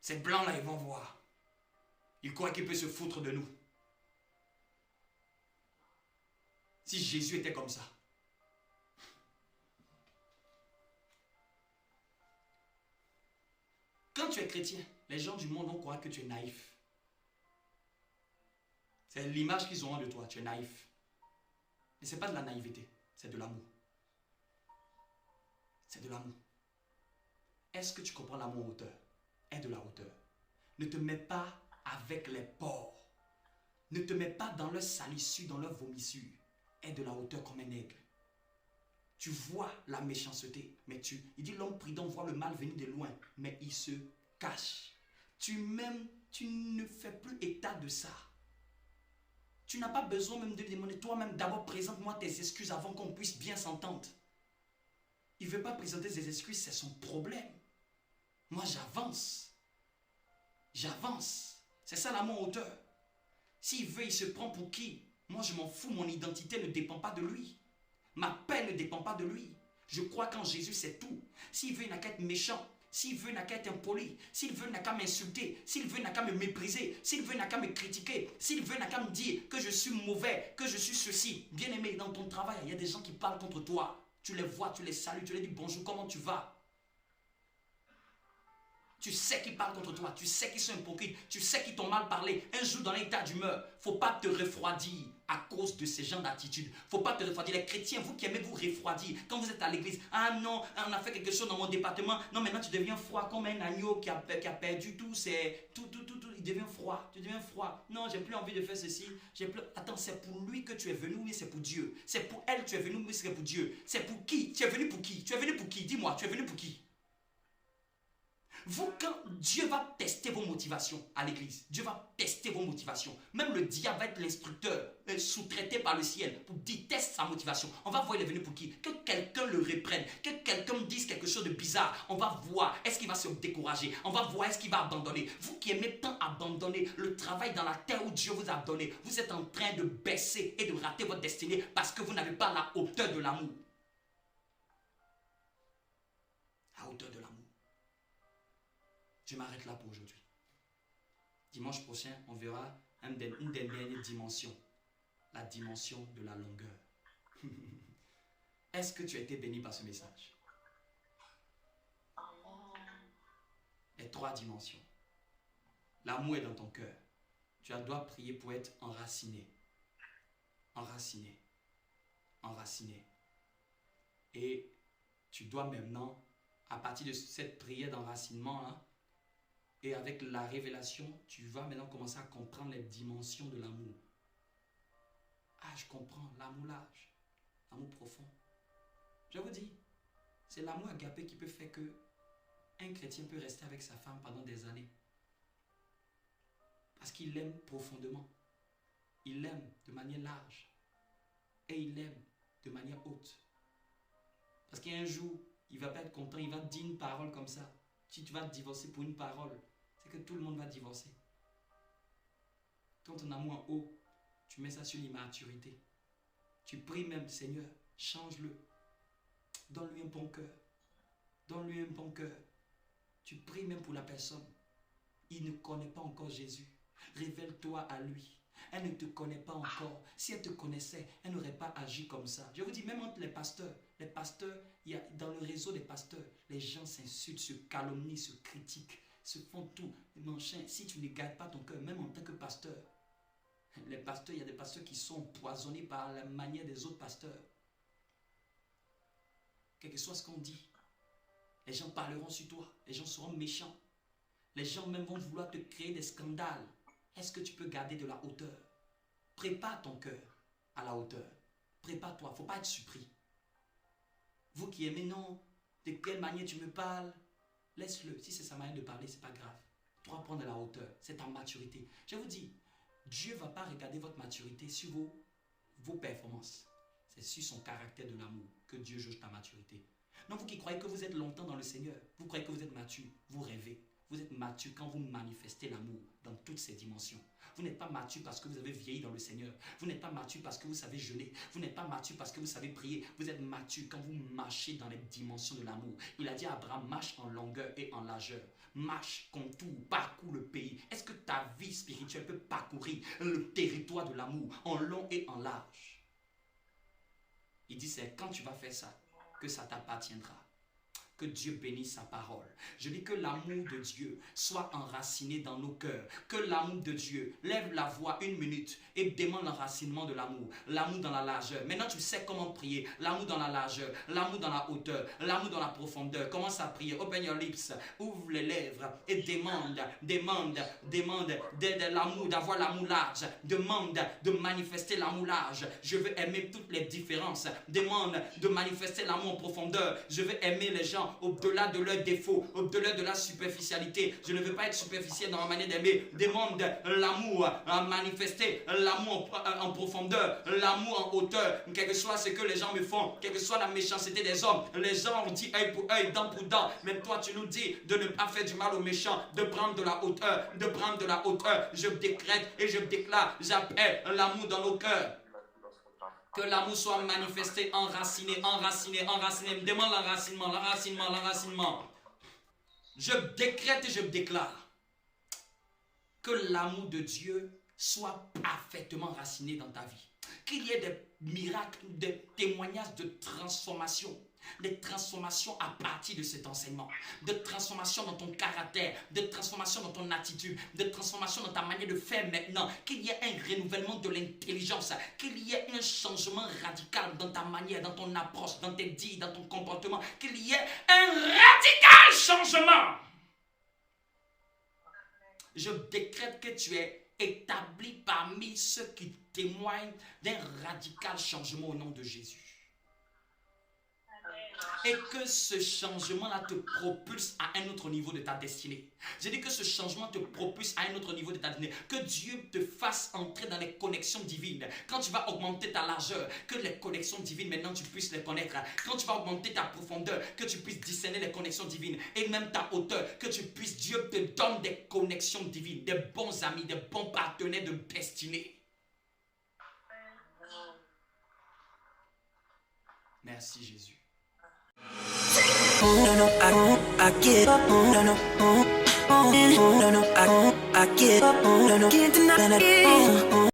S2: Ces blancs-là, ils vont voir. Ils croient qu'ils peuvent se foutre de nous. Si Jésus était comme ça. Quand tu es chrétien, les gens du monde vont croire que tu es naïf. C'est l'image qu'ils auront de toi, tu es naïf. Mais ce n'est pas de la naïveté, c'est de l'amour. C'est de l'amour. Est-ce que tu comprends l'amour en hauteur? Aie de la hauteur. Ne te mets pas avec les porcs. Ne te mets pas dans leur salissure, dans leur vomissure. Aie de la hauteur comme un aigle. Tu vois la méchanceté, mais il dit l'homme prudent voit le mal venir de loin, mais il se cache. Tu ne fais plus état de ça. Tu n'as pas besoin même de demander toi-même, d'abord présente-moi tes excuses avant qu'on puisse bien s'entendre. Il ne veut pas présenter ses excuses, c'est son problème. Moi j'avance. J'avance. C'est ça l'amour en hauteur. S'il veut, il se prend pour qui? Moi je m'en fous, mon identité ne dépend pas de lui. Ma paix ne dépend pas de lui. Je crois qu'en Jésus, c'est tout. S'il veut, il n'a qu'à être méchant. S'il veut, il n'a qu'à être impoli. S'il veut, il n'a qu'à m'insulter. S'il veut, il n'a qu'à me mépriser. S'il veut, il n'a qu'à me critiquer. S'il veut, il n'a qu'à me dire que je suis mauvais, que je suis ceci. Bien aimé, dans ton travail, il y a des gens qui parlent contre toi. Tu les vois, tu les salues, tu leur dis bonjour, comment tu vas? Tu sais qu'ils parlent contre toi, tu sais qu'ils sont hypocrites, tu sais qu'ils t'ont mal parlé. Un jour dans l'état d'humeur, il ne faut pas te refroidir à cause de ces gens d'attitude. Il ne faut pas te refroidir. Les chrétiens, vous qui aimez vous refroidir, quand vous êtes à l'église, ah non, on a fait quelque chose dans mon département, non maintenant tu deviens froid comme un agneau qui a perdu tout, il devient froid, tu deviens froid. Non, j'ai plus envie de faire ceci, Attends, c'est pour lui que tu es venu, oui c'est pour Dieu. C'est pour elle, tu es venu, oui c'est pour Dieu. C'est pour qui? Tu es venu pour qui? Tu es venu pour qui? Dis-moi, tu es venu pour qui? Vous, quand Dieu va tester vos motivations à l'église, Dieu va tester vos motivations. Même le diable va être l'instructeur, sous-traité par le ciel pour dire teste sa motivation. On va voir il est venu pour qui? Que quelqu'un le reprenne, que quelqu'un me dise quelque chose de bizarre. On va voir est-ce qu'il va se décourager. On va voir est-ce qu'il va abandonner. Vous qui aimez tant abandonner le travail dans la terre où Dieu vous a donné, vous êtes en train de baisser et de rater votre destinée parce que vous n'avez pas la hauteur de l'amour. La hauteur de l'amour. Je m'arrête là pour aujourd'hui. Dimanche prochain, on verra une des dernières dimensions. La dimension de la longueur. Est-ce que tu as été béni par ce message? Les 3 dimensions. L'amour est dans ton cœur. Tu dois prier pour être enraciné. Enraciné. Enraciné. Et tu dois maintenant, à partir de cette prière d'enracinement-là, et avec la révélation, tu vas maintenant commencer à comprendre les dimensions de l'amour. Ah, je comprends, l'amour large, l'amour profond. Je vous dis, c'est l'amour agapé qui peut faire que un chrétien peut rester avec sa femme pendant des années. Parce qu'il l'aime profondément. Il l'aime de manière large. Et il l'aime de manière haute. Parce qu'un jour, il ne va pas être content, il va te dire une parole comme ça. Si tu vas te divorcer pour une parole, c'est que tout le monde va divorcer. Quand ton amour en haut, tu mets ça sur l'immaturité. Tu pries même, Seigneur, change-le. Donne-lui un bon cœur. Donne-lui un bon cœur. Tu pries même pour la personne. Il ne connaît pas encore Jésus. Révèle-toi à lui. Elle ne te connaît pas encore. Si elle te connaissait, elle n'aurait pas agi comme ça. Je vous dis, même entre les pasteurs, il y a, dans le réseau des pasteurs, les gens s'insultent, se calomnient, se critiquent, se font tout. Mon chien, si tu ne gardes pas ton cœur, même en tant que pasteur, les pasteurs, il y a des pasteurs qui sont empoisonnés par la manière des autres pasteurs. Quel que soit ce qu'on dit, les gens parleront sur toi, les gens seront méchants. Les gens même vont vouloir te créer des scandales. Est-ce que tu peux garder de la hauteur? Prépare ton cœur à la hauteur. Prépare-toi, il ne faut pas être surpris. Vous qui aimez, non, de quelle manière tu me parles, laisse-le. Si c'est sa manière de parler, ce n'est pas grave. Tu dois prendre de la hauteur, c'est ta maturité. Je vous dis, Dieu ne va pas regarder votre maturité sur vos performances, c'est sur son caractère de l'amour que Dieu juge ta maturité. Non, vous qui croyez que vous êtes longtemps dans le Seigneur, vous croyez que vous êtes mature, vous rêvez. Vous êtes mature quand vous manifestez l'amour dans toutes ses dimensions. Vous n'êtes pas mature parce que vous avez vieilli dans le Seigneur. Vous n'êtes pas mature parce que vous savez jeûner. Vous n'êtes pas mature parce que vous savez prier. Vous êtes mature quand vous marchez dans les dimensions de l'amour. Il a dit à Abraham, marche en longueur et en largeur. Marche, contour, parcours le pays. Est-ce que ta vie spirituelle peut parcourir le territoire de l'amour en long et en large? Il dit, c'est quand tu vas faire ça que ça t'appartiendra. Que Dieu bénisse sa parole. Je dis que l'amour de Dieu soit enraciné dans nos cœurs. Que l'amour de Dieu lève la voix une minute et demande l'enracinement de l'amour. L'amour dans la largeur. Maintenant, tu sais comment prier. L'amour dans la largeur, l'amour dans la hauteur, l'amour dans la profondeur. Commence à prier. Open your lips. Ouvre les lèvres et demande de l'amour, d'avoir l'amour large. Demande de manifester l'amour large. Je veux aimer toutes les différences. Demande de manifester l'amour en profondeur. Je veux aimer les gens au-delà de leurs défauts, au-delà de la superficialité. Je ne veux pas être superficiel dans ma manière d'aimer. Demande l'amour à manifester, l'amour en profondeur, l'amour en hauteur. Quel que soit ce que les gens me font, quelle que soit la méchanceté des hommes, les gens ont dit œil pour œil, dent pour dent. Même toi, tu nous dis de ne pas faire du mal aux méchants, de prendre de la hauteur, de prendre de la hauteur. Je décrète et je déclare, j'appelle l'amour dans nos cœurs. Que l'amour soit manifesté, enraciné, enraciné, enraciné. Me demande l'enracinement, l'enracinement, l'enracinement. Je décrète et je déclare que l'amour de Dieu soit parfaitement enraciné dans ta vie. Qu'il y ait des miracles, des témoignages de transformation. Des transformations à partir de cet enseignement, de transformations dans ton caractère, de transformations dans ton attitude, de transformations dans ta manière de faire maintenant, qu'il y ait un renouvellement de l'intelligence, qu'il y ait un changement radical dans ta manière, dans ton approche, dans tes dits, dans ton comportement, qu'il y ait un radical changement. Je décrète que tu es établi parmi ceux qui témoignent d'un radical changement au nom de Jésus. Et que ce changement-là te propulse à un autre niveau de ta destinée. Je dis que ce changement te propulse à un autre niveau de ta destinée. Que Dieu te fasse entrer dans les connexions divines. Quand tu vas augmenter ta largeur, que les connexions divines, maintenant tu puisses les connaître. Quand tu vas augmenter ta profondeur, que tu puisses discerner les connexions divines. Et même ta hauteur, que tu puisses, Dieu te donne des connexions divines, des bons amis, des bons partenaires de destinée. Merci Jésus.
S1: No, no, I get up. No, no, no, no, I get up. No, no, can't deny it.